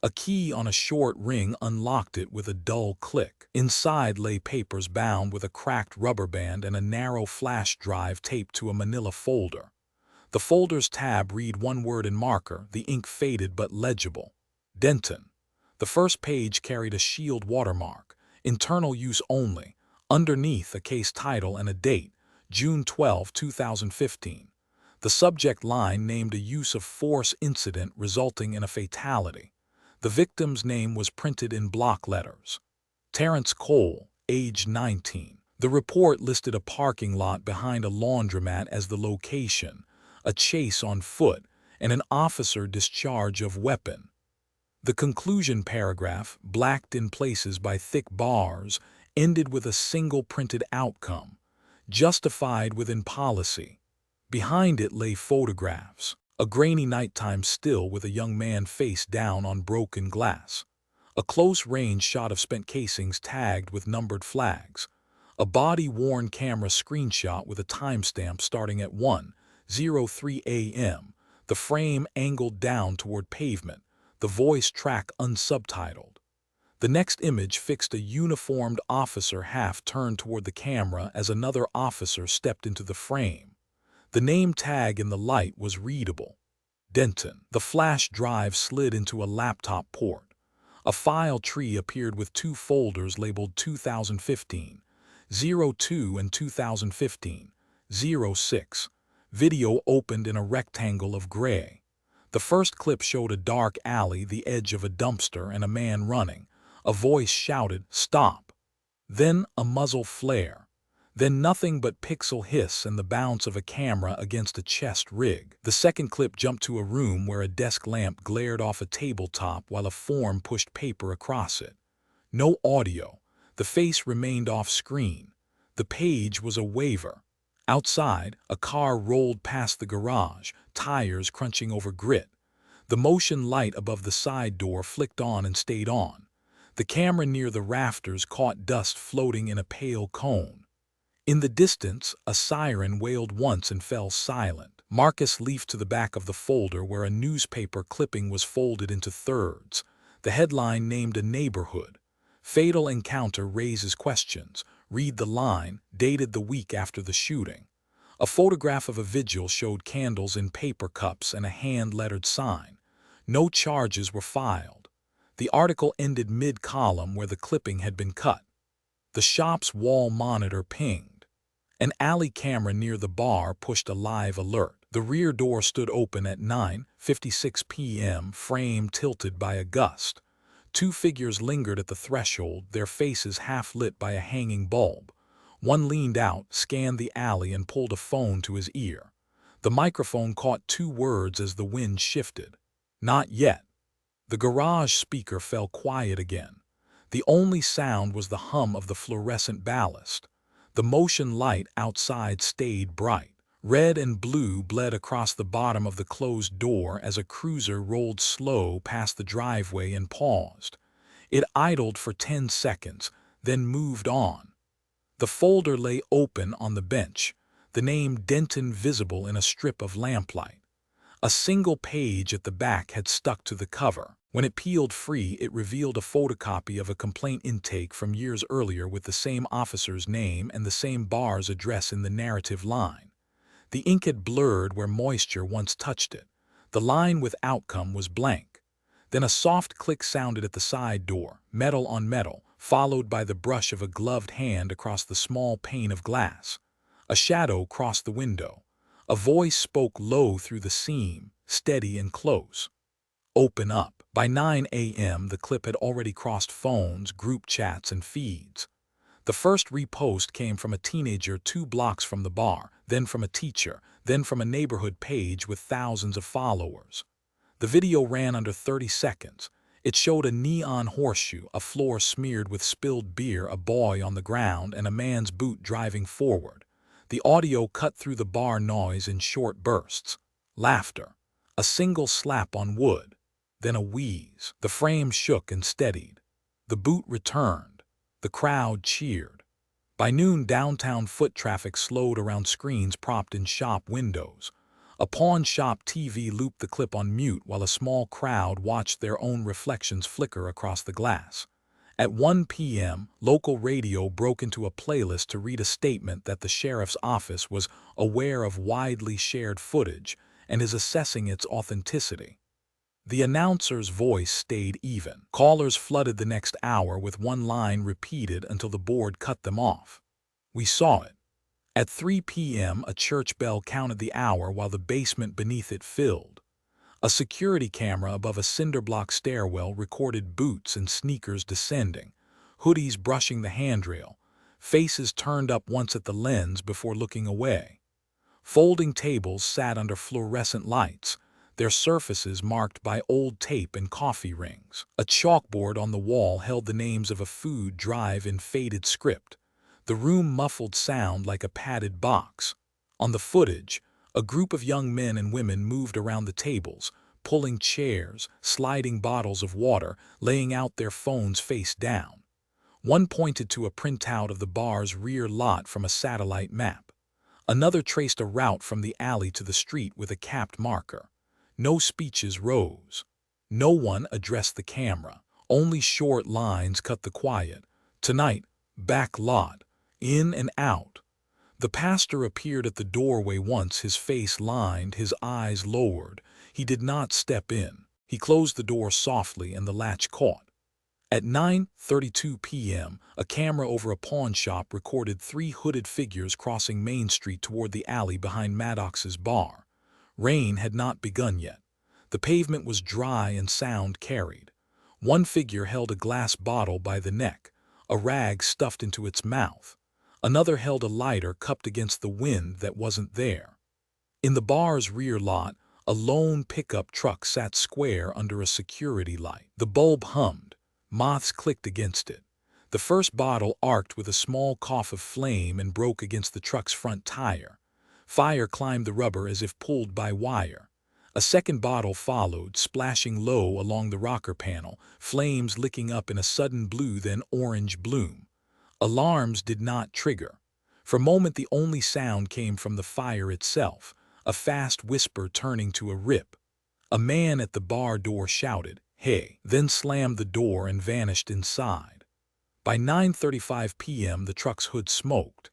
A key on a short ring unlocked it with a dull click. Inside lay papers bound with a cracked rubber band and a narrow flash drive taped to a manila folder. The folder's tab read one word in marker, the ink faded but legible. Denton. The first page carried a shield watermark, internal use only. Underneath, a case title and a date, June 12, 2015. The subject line named a use of force incident resulting in a fatality. The victim's name was printed in block letters. Terrence Cole, age 19. The report listed a parking lot behind a laundromat as the location, a chase on foot, and an officer discharge of weapon. The conclusion paragraph, blacked in places by thick bars, ended with a single printed outcome, justified within policy. Behind it lay photographs, a grainy nighttime still with a young man face down on broken glass, a close-range shot of spent casings tagged with numbered flags, a body-worn camera screenshot with a timestamp starting at 1:03 a.m., the frame angled down toward pavement, the voice track unsubtitled. The next image fixed a uniformed officer half turned toward the camera as another officer stepped into the frame. The name tag in the light was readable. Denton. The flash drive slid into a laptop port. A file tree appeared with 2 folders labeled 2015, 02 and 2015, 06. Video opened in a rectangle of gray. The first clip showed a dark alley, the edge of a dumpster, and a man running. A voice shouted, "Stop!" Then a muzzle flare. Then nothing but pixel hiss and the bounce of a camera against a chest rig. The second clip jumped to a room where a desk lamp glared off a tabletop while a form pushed paper across it. No audio. The face remained off screen. The page was a waiver. Outside, a car rolled past the garage, tires crunching over grit. The motion light above the side door flicked on and stayed on. The camera near the rafters caught dust floating in a pale cone. In the distance, a siren wailed once and fell silent. Marcus leafed to the back of the folder where a newspaper clipping was folded into thirds. The headline named a neighborhood. Fatal encounter raises questions. Read the line, dated the week after the shooting. A photograph of a vigil showed candles in paper cups and a hand-lettered sign. No charges were filed. The article ended mid-column where the clipping had been cut. The shop's wall monitor pinged. An alley camera near the bar pushed a live alert. The rear door stood open at 9:56 p.m., frame tilted by a gust. 2 figures lingered at the threshold, their faces half lit by a hanging bulb. One leaned out, scanned the alley, and pulled a phone to his ear. The microphone caught 2 words as the wind shifted. "Not yet." The garage speaker fell quiet again. The only sound was the hum of the fluorescent ballast. The motion light outside stayed bright. Red and blue bled across the bottom of the closed door as a cruiser rolled slow past the driveway and paused. It idled for 10 seconds, then moved on. The folder lay open on the bench, the name Denton visible in a strip of lamplight. A single page at the back had stuck to the cover. When it peeled free, it revealed a photocopy of a complaint intake from years earlier with the same officer's name and the same bar's address in the narrative line. The ink had blurred where moisture once touched it. The line with outcome was blank. Then a soft click sounded at the side door, metal on metal, followed by the brush of a gloved hand across the small pane of glass. A shadow crossed the window. A voice spoke low through the seam, steady and close. "Open up." By 9 a.m. the clip had already crossed phones, group chats, and feeds. The first repost came from a teenager 2 blocks from the bar, then from a teacher, then from a neighborhood page with thousands of followers. The video ran under 30 seconds. It showed a neon horseshoe, a floor smeared with spilled beer, a boy on the ground, and a man's boot driving forward. The audio cut through the bar noise in short bursts. Laughter. A single slap on wood. Then a wheeze. The frame shook and steadied. The boot returned. The crowd cheered. By noon, downtown foot traffic slowed around screens propped in shop windows. A pawn shop TV looped the clip on mute while a small crowd watched their own reflections flicker across the glass. At 1 p.m., local radio broke into a playlist to read a statement that the sheriff's office was aware of widely shared footage and is assessing its authenticity. The announcer's voice stayed even. Callers flooded the next hour with one line repeated until the board cut them off. "We saw it." At 3 p.m., a church bell counted the hour while the basement beneath it filled. A security camera above a cinder-block stairwell recorded boots and sneakers descending, hoodies brushing the handrail, faces turned up once at the lens before looking away. Folding tables sat under fluorescent lights, their surfaces marked by old tape and coffee rings. A chalkboard on the wall held the names of a food drive in faded script. The room muffled sound like a padded box. On the footage, a group of young men and women moved around the tables, pulling chairs, sliding bottles of water, laying out their phones face down. One pointed to a printout of the bar's rear lot from a satellite map. Another traced a route from the alley to the street with a capped marker. No speeches rose. No one addressed the camera. Only short lines cut the quiet. "Tonight, back lot, in and out." The pastor appeared at the doorway once, his face lined, his eyes lowered. He did not step in. He closed the door softly and the latch caught. At 9:32 p.m., a camera over a pawn shop recorded 3 hooded figures crossing Main Street toward the alley behind Maddox's bar. Rain had not begun yet. The pavement was dry and sound carried. One figure held a glass bottle by the neck, a rag stuffed into its mouth. Another held a lighter cupped against the wind that wasn't there. In the bar's rear lot, a lone pickup truck sat square under a security light. The bulb hummed. Moths clicked against it. The first bottle arced with a small cough of flame and broke against the truck's front tire. Fire climbed the rubber as if pulled by wire. A second bottle followed, splashing low along the rocker panel, flames licking up in a sudden blue then orange bloom. Alarms did not trigger. For a moment the only sound came from the fire itself, a fast whisper turning to a rip. A man at the bar door shouted, "Hey," then slammed the door and vanished inside. By 9:35 p.m. the truck's hood smoked.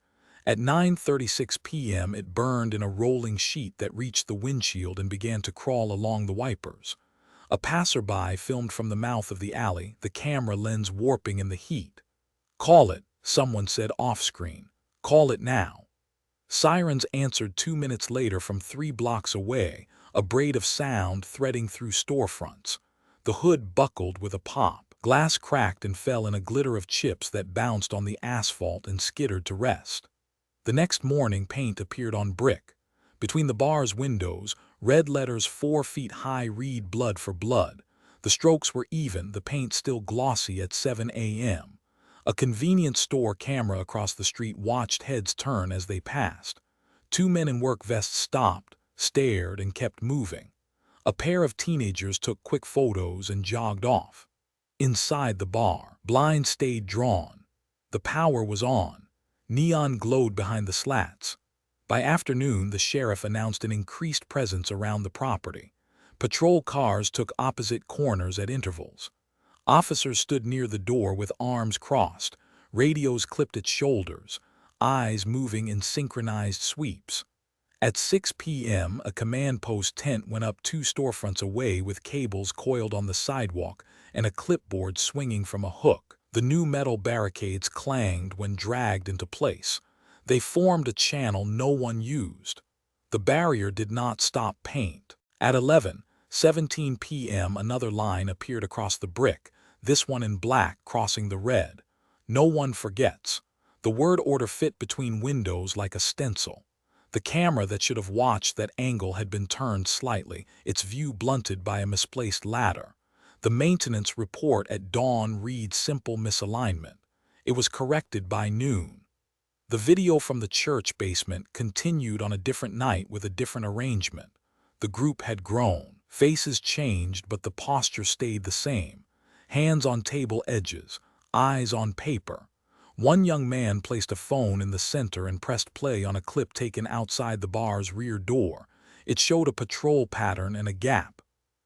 At 9:36 p.m. it burned in a rolling sheet that reached the windshield and began to crawl along the wipers. A passerby filmed from the mouth of the alley, the camera lens warping in the heat. "Call it," someone said off-screen. "Call it now." Sirens answered 2 minutes later from 3 blocks away, a braid of sound threading through storefronts. The hood buckled with a pop. Glass cracked and fell in a glitter of chips that bounced on the asphalt and skittered to rest. The next morning, paint appeared on brick. Between the bar's windows, red letters 4 feet high read "Blood for Blood." The strokes were even, the paint still glossy at 7 a.m. A convenience store camera across the street watched heads turn as they passed. Two men in work vests stopped, stared, and kept moving. A pair of teenagers took quick photos and jogged off. Inside the bar, blinds stayed drawn. The power was on. Neon glowed behind the slats. By afternoon, the sheriff announced an increased presence around the property. Patrol cars took opposite corners at intervals. Officers stood near the door with arms crossed, radios clipped at shoulders, eyes moving in synchronized sweeps. At 6 p.m., a command post tent went up 2 storefronts away with cables coiled on the sidewalk and a clipboard swinging from a hook. The new metal barricades clanged when dragged into place. They formed a channel no one used. The barrier did not stop paint. At 11:17 p.m., another line appeared across the brick, this one in black crossing the red. No one forgets. The word order fit between windows like a stencil. The camera that should have watched that angle had been turned slightly, its view blunted by a misplaced ladder. The maintenance report at dawn reads simple misalignment. It was corrected by noon. The video from the church basement continued on a different night with a different arrangement. The group had grown. Faces changed, but the posture stayed the same. Hands on table edges, eyes on paper. One young man placed a phone in the center and pressed play on a clip taken outside the bar's rear door. It showed a patrol pattern and a gap.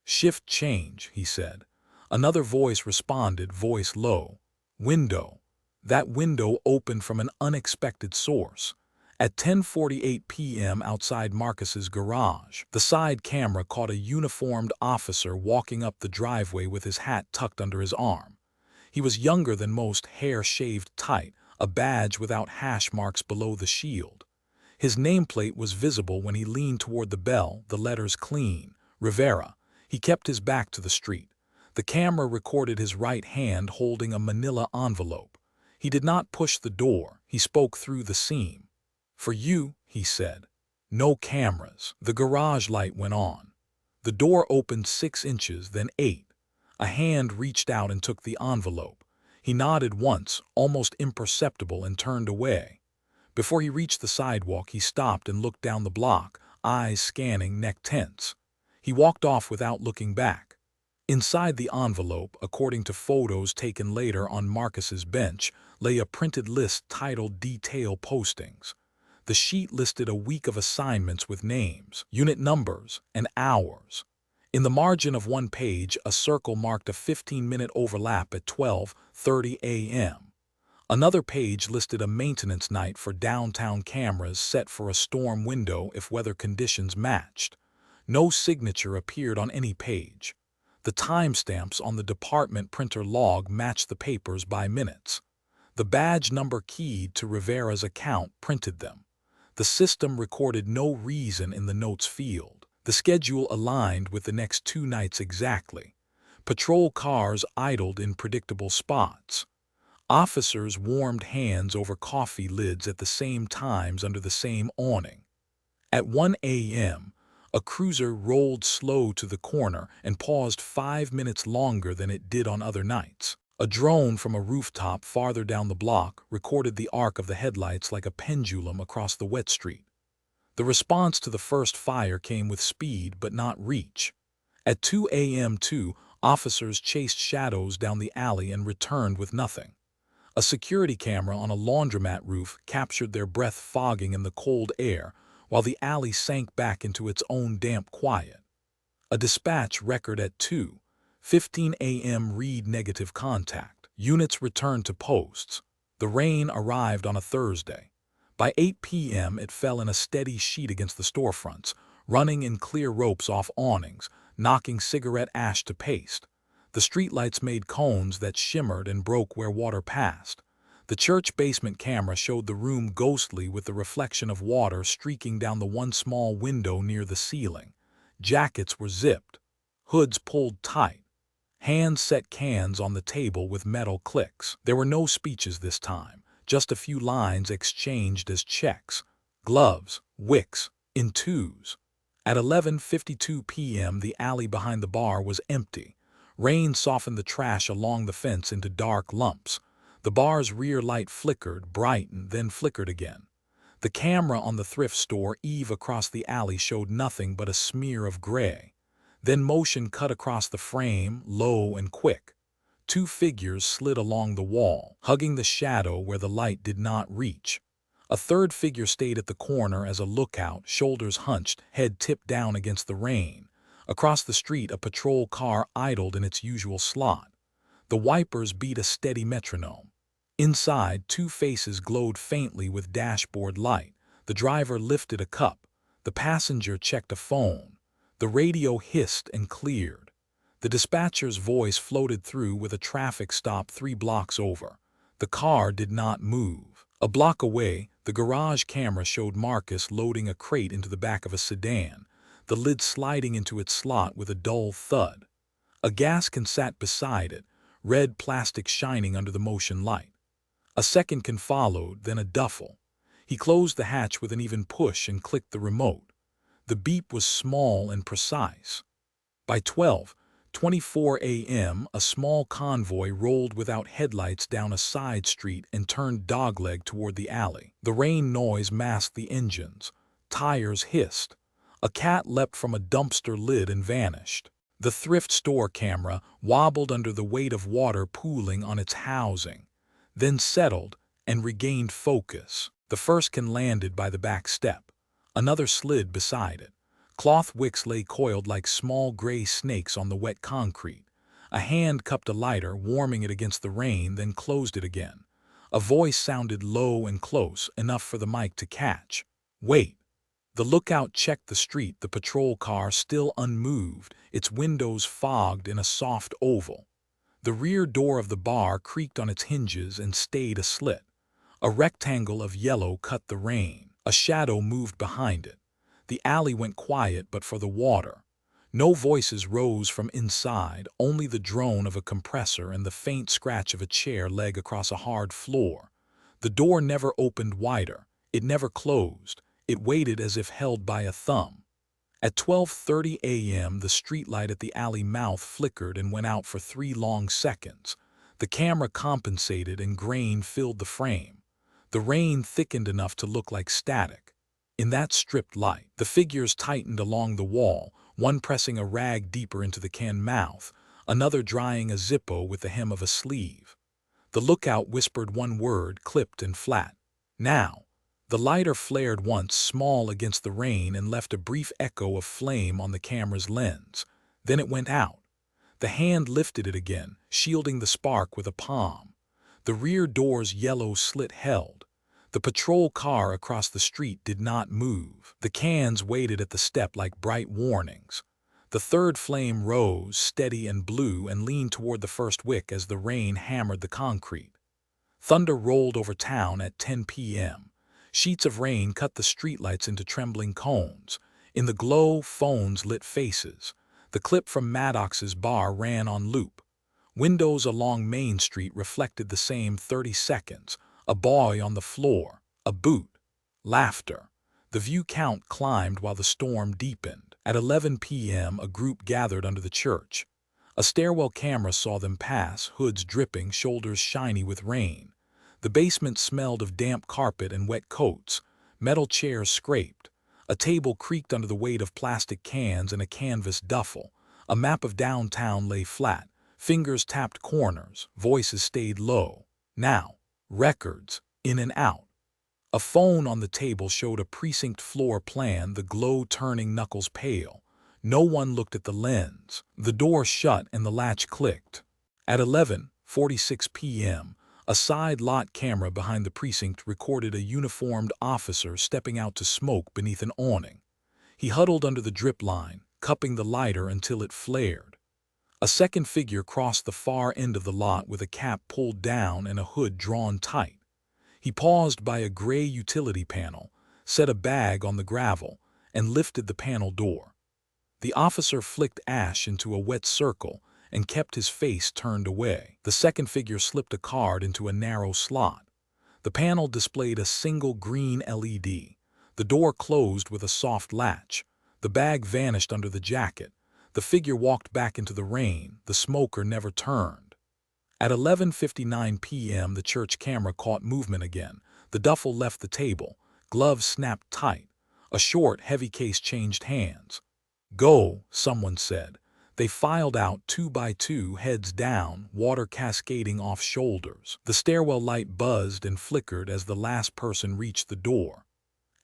"Shift change," he said. Another voice responded, voice low. "Window." That window opened from an unexpected source. At 10:48 p.m. outside Marcus's garage, the side camera caught a uniformed officer walking up the driveway with his hat tucked under his arm. He was younger than most, hair shaved tight, a badge without hash marks below the shield. His nameplate was visible when he leaned toward the bell, the letters clean, Rivera. He kept his back to the street. The camera recorded his right hand holding a manila envelope. He did not push the door, he spoke through the seam. "For you," he said. No cameras. The garage light went on. The door opened 6 inches, then 8. A hand reached out and took the envelope. He nodded once, almost imperceptible, and turned away. Before he reached the sidewalk, he stopped and looked down the block, eyes scanning, neck tense. He walked off without looking back. Inside the envelope, according to photos taken later on Marcus's bench, lay a printed list titled Detail Postings. The sheet listed a week of assignments with names, unit numbers, and hours. In the margin of one page, a circle marked a 15-minute overlap at 12:30 a.m. Another page listed a maintenance night for downtown cameras set for a storm window if weather conditions matched. No signature appeared on any page. The timestamps on the department printer log matched the papers by minutes. The badge number keyed to Rivera's account printed them. The system recorded no reason in the notes field. The schedule aligned with the next 2 nights exactly. Patrol cars idled in predictable spots. Officers warmed hands over coffee lids at the same times under the same awning. At 1 a.m., a cruiser rolled slow to the corner and paused 5 minutes longer than it did on other nights. A drone from a rooftop farther down the block recorded the arc of the headlights like a pendulum across the wet street. The response to the first fire came with speed but not reach. At 2 a.m. 2, officers chased shadows down the alley and returned with nothing. A security camera on a laundromat roof captured their breath fogging in the cold air while the alley sank back into its own damp quiet. A dispatch record at 2:15 a.m. read negative contact. Units returned to posts. The rain arrived on a Thursday. By 8 p.m. it fell in a steady sheet against the storefronts, running in clear ropes off awnings, knocking cigarette ash to paste. The streetlights made cones that shimmered and broke where water passed. The church basement camera showed the room ghostly with the reflection of water streaking down the one small window near the ceiling. Jackets were zipped, hoods pulled tight. Hands set cans on the table with metal clicks. There were no speeches this time. Just a few lines exchanged as checks. Gloves, wicks, in twos. At 11:52 p.m. the alley behind the bar was empty. Rain softened the trash along the fence into dark lumps. The bar's rear light flickered, brightened, then flickered again. The camera on the thrift store Eve across the alley showed nothing but a smear of gray. Then motion cut across the frame, low and quick. Two figures slid along the wall, hugging the shadow where the light did not reach. A third figure stayed at the corner as a lookout, shoulders hunched, head tipped down against the rain. Across the street, a patrol car idled in its usual slot. The wipers beat a steady metronome. Inside, two faces glowed faintly with dashboard light. The driver lifted a cup. The passenger checked a phone. The radio hissed and cleared. The dispatcher's voice floated through with a traffic stop 3 blocks over. The car did not move. A block away, the garage camera showed Marcus loading a crate into the back of a sedan, the lid sliding into its slot with a dull thud. A gas can sat beside it, red plastic shining under the motion light. A second can followed, then a duffel. He closed the hatch with an even push and clicked the remote. The beep was small and precise. By 12:24 a.m., a small convoy rolled without headlights down a side street and turned dogleg toward the alley. The rain noise masked the engines. Tires hissed. A cat leapt from a dumpster lid and vanished. The thrift store camera wobbled under the weight of water pooling on its housing, then settled and regained focus. The first can landed by the back step. Another slid beside it. Cloth wicks lay coiled like small gray snakes on the wet concrete. A hand cupped a lighter, warming it against the rain, then closed it again. A voice sounded low and close, enough for the mic to catch. "Wait." The lookout checked the street, the patrol car still unmoved, its windows fogged in a soft oval. The rear door of the bar creaked on its hinges and stayed aslit. A rectangle of yellow cut the rain. A shadow moved behind it. The alley went quiet but for the water. No voices rose from inside, only the drone of a compressor and the faint scratch of a chair leg across a hard floor. The door never opened wider. It never closed. It waited as if held by a thumb. At 12:30 a.m., the streetlight at the alley mouth flickered and went out for 3 long seconds. The camera compensated and grain filled the frame. The rain thickened enough to look like static. In that stripped light, the figures tightened along the wall, one pressing a rag deeper into the can mouth, another drying a Zippo with the hem of a sleeve. The lookout whispered one word, clipped and flat. "Now." The lighter flared once, small against the rain, and left a brief echo of flame on the camera's lens. Then it went out. The hand lifted it again, shielding the spark with a palm. The rear door's yellow slit held. The patrol car across the street did not move. The cans waited at the step like bright warnings. The third flame rose, steady and blue, and leaned toward the first wick as the rain hammered the concrete. Thunder rolled over town at 10 p.m. Sheets of rain cut the streetlights into trembling cones. In the glow, phones lit faces. The clip from Maddox's bar ran on loop. Windows along Main Street reflected the same 30 seconds. A boy on the floor, a boot, laughter. The view count climbed while the storm deepened. At 11 p.m., a group gathered under the church. A stairwell camera saw them pass, hoods dripping, shoulders shiny with rain. The basement smelled of damp carpet and wet coats. Metal chairs scraped. A table creaked under the weight of plastic cans and a canvas duffel. A map of downtown lay flat. Fingers tapped corners. Voices stayed low. Now. Records. In and out. A phone on the table showed a precinct floor plan, the glow turning knuckles pale. No one looked at the lens. The door shut and the latch clicked. At 11:46 p.m., a side lot camera behind the precinct recorded a uniformed officer stepping out to smoke beneath an awning. He huddled under the drip line, cupping the lighter until it flared. A second figure crossed the far end of the lot with a cap pulled down and a hood drawn tight. He paused by a gray utility panel, set a bag on the gravel, and lifted the panel door. The officer flicked ash into a wet circle and kept his face turned away. The second figure slipped a card into a narrow slot. The panel displayed a single green LED. The door closed with a soft latch. The bag vanished under the jacket. The figure walked back into the rain. The smoker never turned. At 11:59 p.m., the church camera caught movement again. The duffel left the table, Gloves snapped tight. A short, heavy case changed hands. "Go," someone said. They filed out 2 by 2, heads down, water cascading off shoulders. The stairwell light buzzed and flickered as the last person reached the door.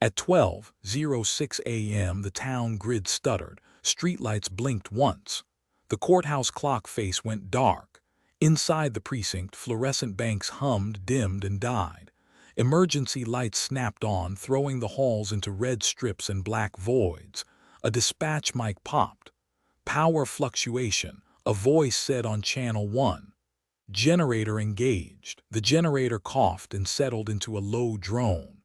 At 12:06 a.m. the town grid stuttered. Streetlights blinked once. The courthouse clock face went dark. Inside the precinct, fluorescent banks hummed, dimmed, and died. Emergency lights snapped on, throwing the halls into red strips and black voids. A dispatch mic popped. "Power fluctuation," a voice said on Channel 1. "Generator engaged." The generator coughed and settled into a low drone.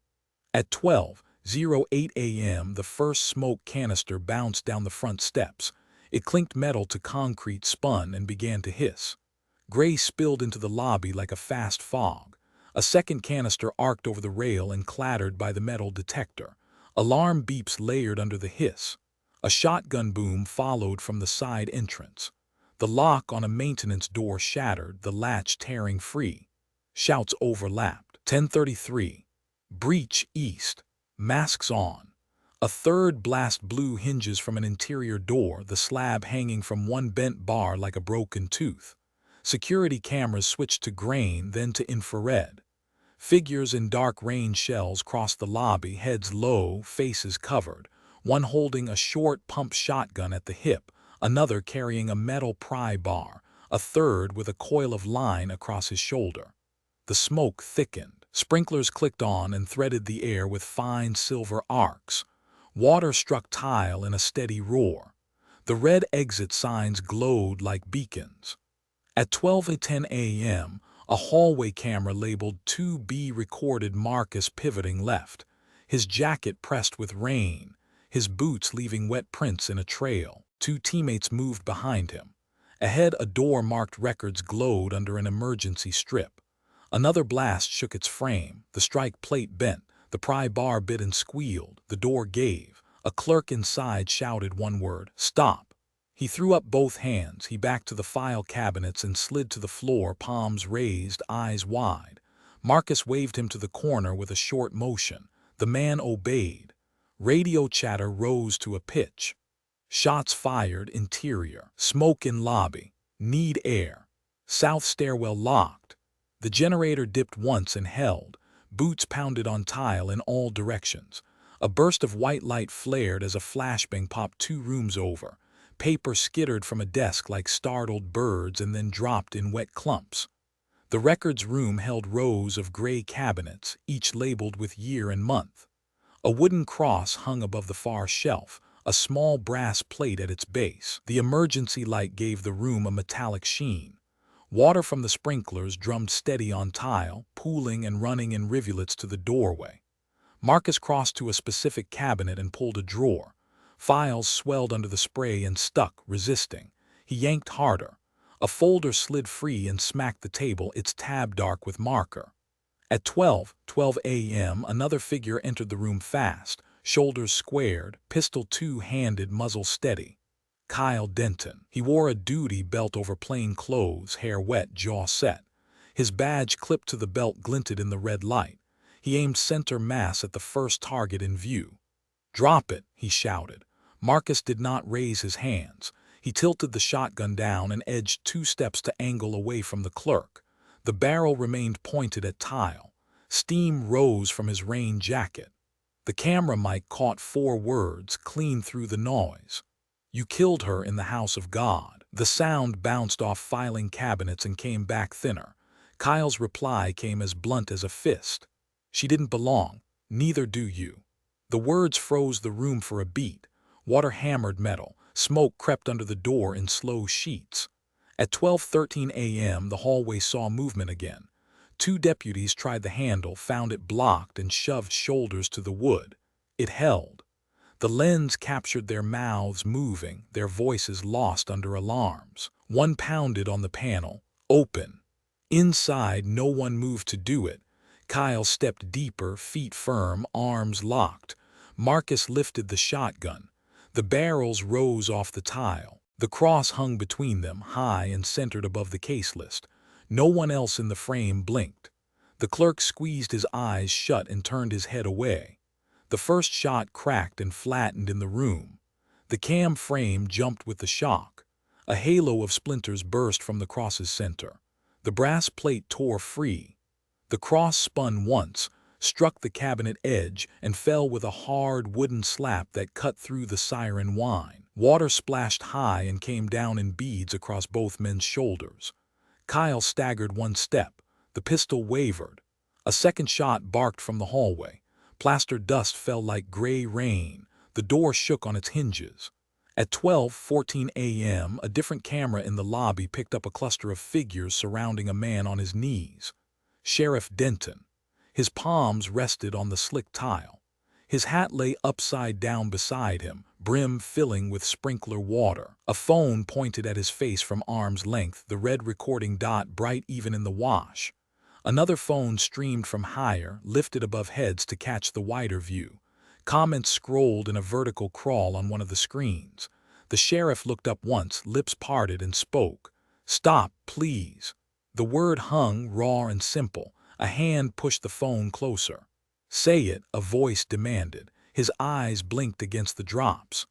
At 12:08 a.m. the first smoke canister bounced down the front steps. It clinked metal to concrete, spun, and began to hiss. Gray spilled into the lobby like a fast fog. A second canister arced over the rail and clattered by the metal detector. Alarm beeps layered under the hiss. A shotgun boom followed from the side entrance. The lock on a maintenance door shattered, the latch tearing free. Shouts overlapped. 10:33. Breach east. Masks on. A third blast blew hinges from an interior door, the slab hanging from one bent bar like a broken tooth. Security cameras switched to grain, then to infrared. Figures in dark rain shells crossed the lobby, heads low, faces covered. One holding a short pump shotgun at the hip, another carrying a metal pry bar, a third with a coil of line across his shoulder. The smoke thickened. Sprinklers clicked on and threaded the air with fine silver arcs. Water struck tile in a steady roar. The red exit signs glowed like beacons. At 12:10 a.m., a hallway camera labeled 2B recorded Marcus pivoting left, his jacket pressed with rain, his boots leaving wet prints in a trail. 2 teammates moved behind him. Ahead, a door marked records glowed under an emergency strip. Another blast shook its frame. The strike plate bent. The pry bar bit and squealed. The door gave. A clerk inside shouted one word: "Stop." He threw up both hands. He backed to the file cabinets and slid to the floor, palms raised, eyes wide. Marcus waved him to the corner with a short motion. The man obeyed. Radio chatter rose to a pitch. Shots fired, interior. Smoke in lobby. Need air. South stairwell locked. The generator dipped once and held. Boots pounded on tile in all directions. A burst of white light flared as a flashbang popped 2 rooms over. Paper skittered from a desk like startled birds and then dropped in wet clumps. The records room held rows of gray cabinets, each labeled with year and month. A wooden cross hung above the far shelf, a small brass plate at its base. The emergency light gave the room a metallic sheen. Water from the sprinklers drummed steady on tile, pooling and running in rivulets to the doorway. Marcus crossed to a specific cabinet and pulled a drawer. Files swelled under the spray and stuck, resisting. He yanked harder. A folder slid free and smacked the table, its tab dark with marker. At 12:12 a.m., another figure entered the room fast, shoulders squared, pistol two-handed, muzzle steady. Kyle Denton. He wore a duty belt over plain clothes, hair wet, jaw set. His badge clipped to the belt glinted in the red light. He aimed center mass at the first target in view. "Drop it," he shouted. Marcus did not raise his hands. He tilted the shotgun down and edged 2 steps to angle away from the clerk. The barrel remained pointed at tile. Steam rose from his rain jacket. The camera mic caught 4 words, clean through the noise. "You killed her in the house of God." The sound bounced off filing cabinets and came back thinner. Kyle's reply came as blunt as a fist. "She didn't belong. Neither do you." The words froze the room for a beat. Water hammered metal. Smoke crept under the door in slow sheets. At 12:13 a.m., the hallway saw movement again. 2 deputies tried the handle, found it blocked, and shoved shoulders to the wood. It held. The lens captured their mouths moving, their voices lost under alarms. One pounded on the panel. "Open." Inside, no one moved to do it. Kyle stepped deeper, feet firm, arms locked. Marcus lifted the shotgun. The barrels rose off the tile. The cross hung between them, high and centered above the case list. No one else in the frame blinked. The clerk squeezed his eyes shut and turned his head away. The first shot cracked and flattened in the room. The cam frame jumped with the shock. A halo of splinters burst from the cross's center. The brass plate tore free. The cross spun once, struck the cabinet edge, and fell with a hard wooden slap that cut through the siren whine. Water splashed high and came down in beads across both men's shoulders. Kyle staggered one step. The pistol wavered. A second shot barked from the hallway. Plaster dust fell like gray rain. The door shook on its hinges. At 12:14 a.m., a different camera in the lobby picked up a cluster of figures surrounding a man on his knees. Sheriff Denton. His palms rested on the slick tile. His hat lay upside down beside him, brim filling with sprinkler water. A phone pointed at his face from arm's length, the red recording dot bright even in the wash. Another phone streamed from higher, lifted above heads to catch the wider view. Comments scrolled in a vertical crawl on one of the screens. The sheriff looked up once, lips parted, and spoke. "Stop, please." The word hung raw and simple. A hand pushed the phone closer. "Say it," a voice demanded. His eyes blinked against the drops.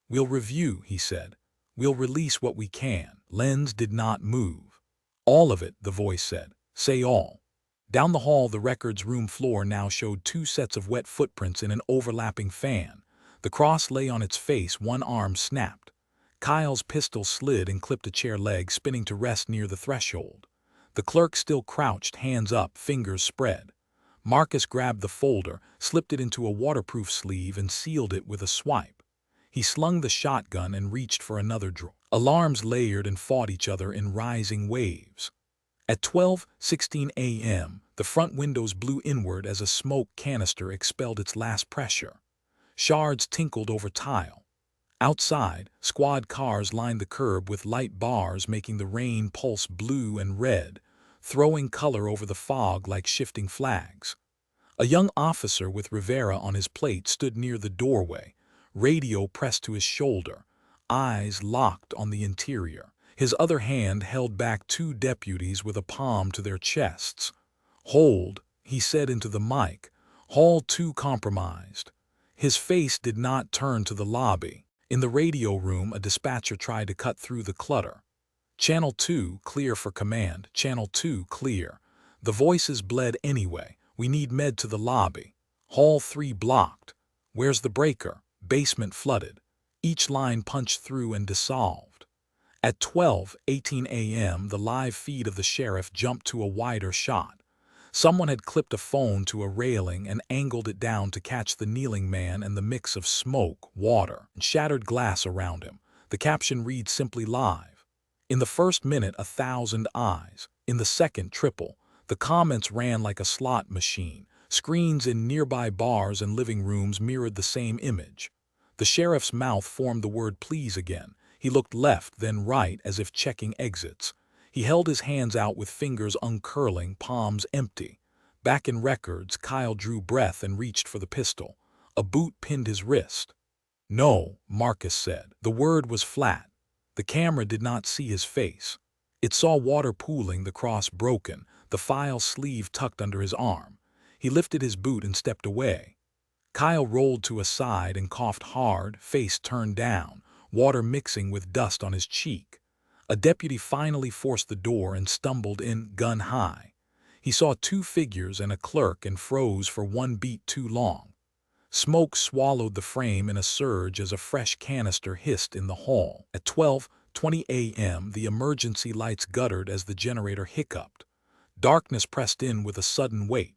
"We'll review," he said. "We'll release what we can." Lens did not move. "All of it," the voice said. "Say all." Down the hall, the records room floor now showed two sets of wet footprints in an overlapping fan. The cross lay on its face, one arm snapped. Kyle's pistol slid and clipped a chair leg, spinning to rest near the threshold. The clerk still crouched, hands up, fingers spread. Marcus grabbed the folder, slipped it into a waterproof sleeve, and sealed it with a swipe. He slung the shotgun and reached for another drawer. Alarms layered and fought each other in rising waves. At 12:16 a.m., the front windows blew inward as a smoke canister expelled its last pressure. Shards tinkled over tile. Outside, squad cars lined the curb with light bars making the rain pulse blue and red, throwing color over the fog like shifting flags. A young officer with Rivera on his plate stood near the doorway, radio pressed to his shoulder, eyes locked on the interior. His other hand held back two deputies with a palm to their chests. "Hold," he said into the mic. "Hall 2 compromised." His face did not turn to the lobby. In the radio room, a dispatcher tried to cut through the clutter. "Channel 2, clear for command. Channel 2, clear." The voices bled anyway. "We need med to the lobby." "Hall 3 blocked." "Where's the breaker?" "Basement flooded." Each line punched through and dissolved. At 12:18 a.m., the live feed of the sheriff jumped to a wider shot. Someone had clipped a phone to a railing and angled it down to catch the kneeling man and the mix of smoke, water, and shattered glass around him. The caption read simply "Live." In the first minute, 1,000 eyes. In the second, triple. The comments ran like a slot machine. Screens in nearby bars and living rooms mirrored the same image. The sheriff's mouth formed the word "please" again. He looked left, then right, as if checking exits. He held his hands out with fingers uncurling, palms empty. Back in records, Kyle drew breath and reached for the pistol. A boot pinned his wrist. "No," Marcus said. The word was flat. The camera did not see his face. It saw water pooling, the cross broken, the file sleeve tucked under his arm. He lifted his boot and stepped away. Kyle rolled to a side and coughed hard, face turned down, water mixing with dust on his cheek. A deputy finally forced the door and stumbled in, gun high. He saw two figures and a clerk and froze for one beat too long. Smoke swallowed the frame in a surge as a fresh canister hissed in the hall. At 12:20 a.m., the emergency lights guttered as the generator hiccuped. Darkness pressed in with a sudden weight.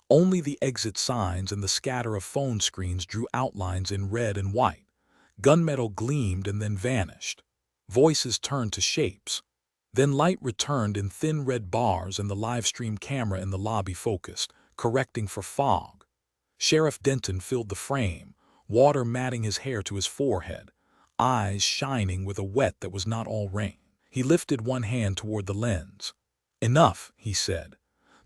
Only the exit signs and the scatter of phone screens drew outlines in red and white. Gunmetal gleamed and then vanished. Voices turned to shapes. Then light returned in thin red bars and the live stream camera in the lobby focused, correcting for fog. Sheriff Denton filled the frame, water matting his hair to his forehead, eyes shining with a wet that was not all rain. He lifted one hand toward the lens. "Enough," he said.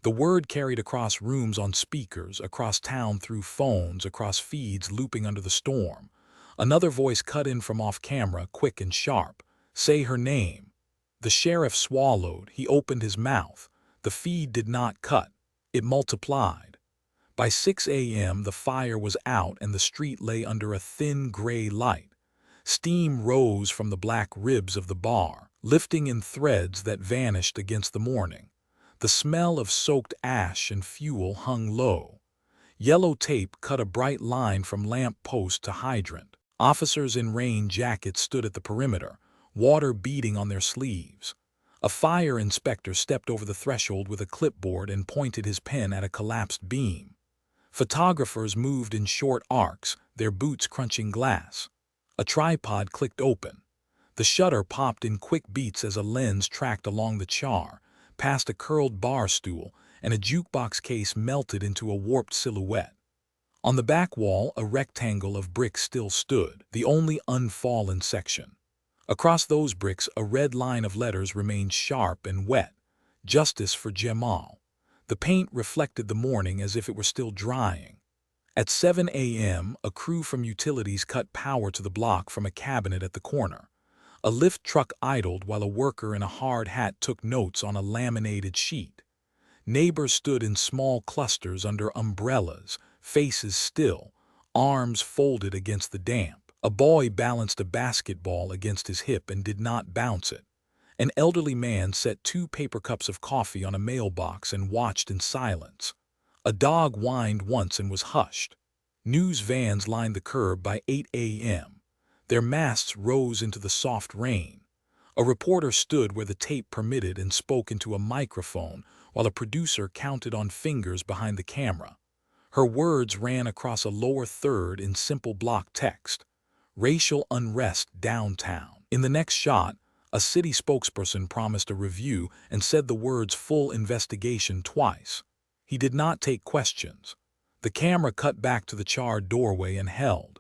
The word carried across rooms on speakers, across town through phones, across feeds looping under the storm. Another voice cut in from off-camera, quick and sharp. "Say her name." The sheriff swallowed. He opened his mouth. The feed did not cut. It multiplied. By 6 a.m., the fire was out and the street lay under a thin gray light. Steam rose from the black ribs of the bar, lifting in threads that vanished against the morning. The smell of soaked ash and fuel hung low. Yellow tape cut a bright line from lamp post to hydrant. Officers in rain jackets stood at the perimeter, water beading on their sleeves. A fire inspector stepped over the threshold with a clipboard and pointed his pen at a collapsed beam. Photographers moved in short arcs, their boots crunching glass. A tripod clicked open. The shutter popped in quick beats as a lens tracked along the char, past a curled bar stool, and a jukebox case melted into a warped silhouette. On the back wall, a rectangle of bricks still stood, the only unfallen section. Across those bricks, a red line of letters remained sharp and wet. Justice for Jamal. The paint reflected the morning as if it were still drying. At 7 a.m., a crew from utilities cut power to the block from a cabinet at the corner. A lift truck idled while a worker in a hard hat took notes on a laminated sheet. Neighbors stood in small clusters under umbrellas, faces still, arms folded against the damp. A boy balanced a basketball against his hip and did not bounce it. An elderly man set 2 paper cups of coffee on a mailbox and watched in silence. A dog whined once and was hushed. News vans lined the curb by 8 a.m. Their masts rose into the soft rain. A reporter stood where the tape permitted and spoke into a microphone while a producer counted on fingers behind the camera. Her words ran across a lower third in simple block text. Racial unrest downtown. In the next shot, a city spokesperson promised a review and said the words "full investigation" twice. He did not take questions. The camera cut back to the charred doorway and held.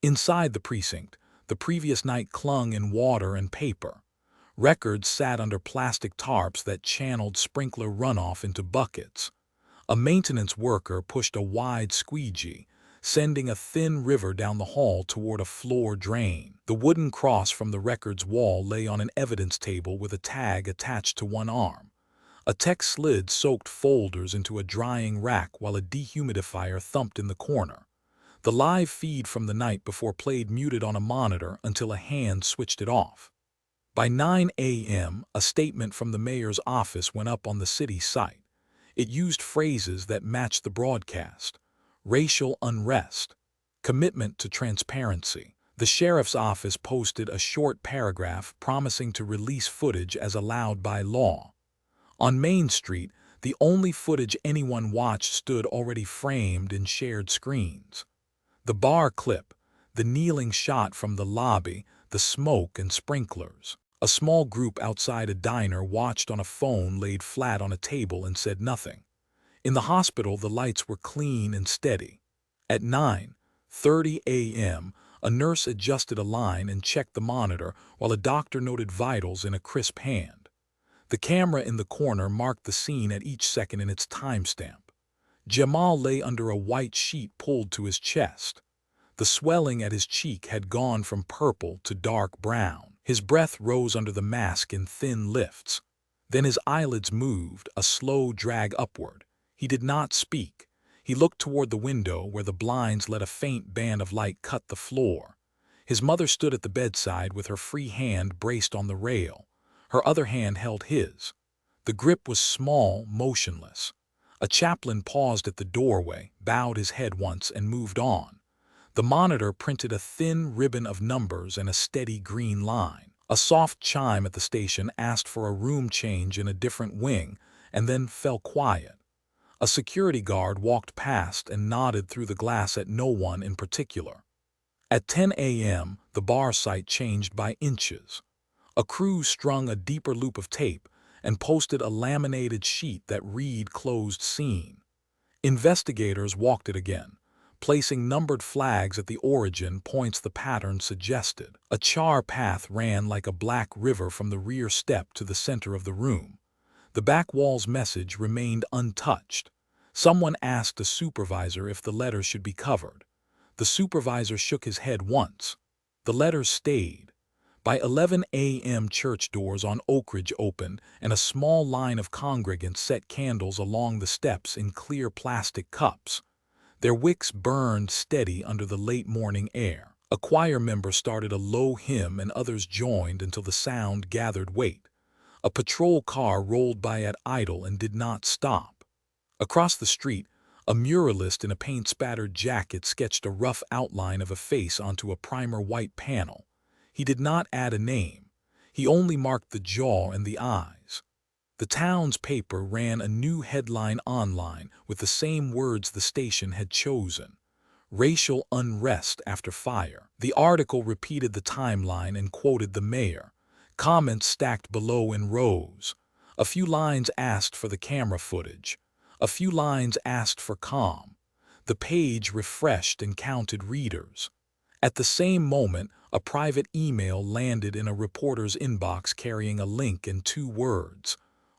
Inside the precinct, the previous night clung in water and paper. Records sat under plastic tarps that channeled sprinkler runoff into buckets. A maintenance worker pushed a wide squeegee, sending a thin river down the hall toward a floor drain. The wooden cross from the record's wall lay on an evidence table with a tag attached to one arm. A tech slid soaked folders into a drying rack while a dehumidifier thumped in the corner. The live feed from the night before played muted on a monitor until a hand switched it off. By 9 a.m., a statement from the mayor's office went up on the city site. It used phrases that matched the broadcast. Racial unrest. Commitment to transparency. The sheriff's office posted a short paragraph promising to release footage as allowed by law. On Main Street, the only footage anyone watched stood already framed in shared screens. The bar clip, the kneeling shot from the lobby, the smoke and sprinklers. A small group outside a diner watched on a phone laid flat on a table and said nothing. In the hospital, the lights were clean and steady. At 9:30 a.m., a nurse adjusted a line and checked the monitor while a doctor noted vitals in a crisp hand. The camera in the corner marked the scene at each second in its timestamp. Jamal lay under a white sheet pulled to his chest. The swelling at his cheek had gone from purple to dark brown. His breath rose under the mask in thin lifts. Then his eyelids moved, a slow drag upward. He did not speak. He looked toward the window where the blinds let a faint band of light cut the floor. His mother stood at the bedside with her free hand braced on the rail. Her other hand held his. The grip was small, motionless. A chaplain paused at the doorway, bowed his head once, and moved on. The monitor printed a thin ribbon of numbers and a steady green line. A soft chime at the station asked for a room change in a different wing, and then fell quiet. A security guard walked past and nodded through the glass at no one in particular. At 10 a.m., the bar site changed by inches. A crew strung a deeper loop of tape and posted a laminated sheet that read "closed scene." Investigators walked it again. Placing numbered flags at the origin points the pattern suggested. A char path ran like a black river from the rear step to the center of the room. The back wall's message remained untouched. Someone asked a supervisor if the letters should be covered. The supervisor shook his head once. The letters stayed. By 11 a.m., church doors on Oak Ridge opened, and a small line of congregants set candles along the steps in clear plastic cups. Their wicks burned steady under the late morning air. A choir member started a low hymn and others joined until the sound gathered weight. A patrol car rolled by at idle and did not stop. Across the street, a muralist in a paint-spattered jacket sketched a rough outline of a face onto a primer white panel. He did not add a name. He only marked the jaw and the eyes. The town's paper ran a new headline online with the same words the station had chosen: racial unrest after fire. The article repeated the timeline and quoted the mayor. Comments stacked below in rows. A few lines asked for the camera footage. A few lines asked for calm. The page refreshed and counted readers. At the same moment, a private email landed in a reporter's inbox carrying a link and 2 words: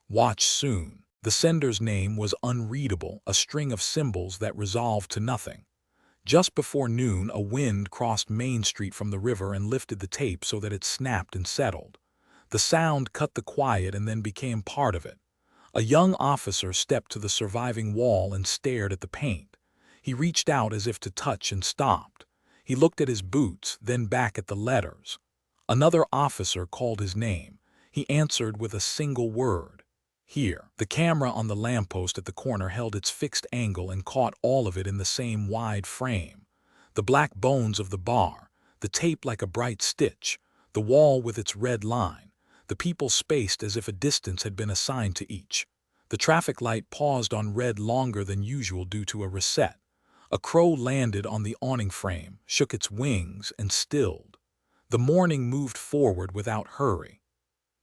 "Watch soon." The sender's name was unreadable, a string of symbols that resolved to nothing. Just before noon, a wind crossed Main Street from the river and lifted the tape so that it snapped and settled. The sound cut the quiet and then became part of it. A young officer stepped to the surviving wall and stared at the paint. He reached out as if to touch and stopped. He looked at his boots, then back at the letters. Another officer called his name. He answered with a single word: "Here." The camera on the lamppost at the corner held its fixed angle and caught all of it in the same wide frame. The black bones of the bar, the tape like a bright stitch, the wall with its red line, the people spaced as if a distance had been assigned to each. The traffic light paused on red longer than usual due to a reset. A crow landed on the awning frame, shook its wings, and stilled. The morning moved forward without hurry.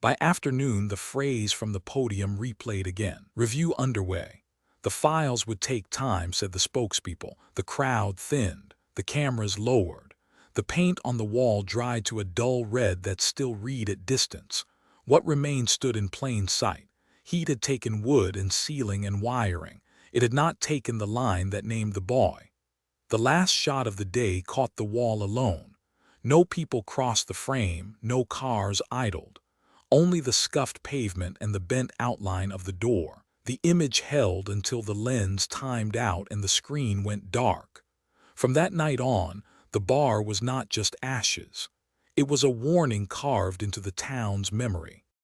By afternoon, the phrase from the podium replayed again. Review underway. The files would take time, said the spokespeople. The crowd thinned. The cameras lowered. The paint on the wall dried to a dull red that still read at distance. What remained stood in plain sight. Heat had taken wood and ceiling and wiring. It had not taken the line that named the boy. The last shot of the day caught the wall alone. No people crossed the frame, no cars idled. Only the scuffed pavement and the bent outline of the door. The image held until the lens timed out and the screen went dark. From that night on, the bar was not just ashes. It was a warning carved into the town's memory.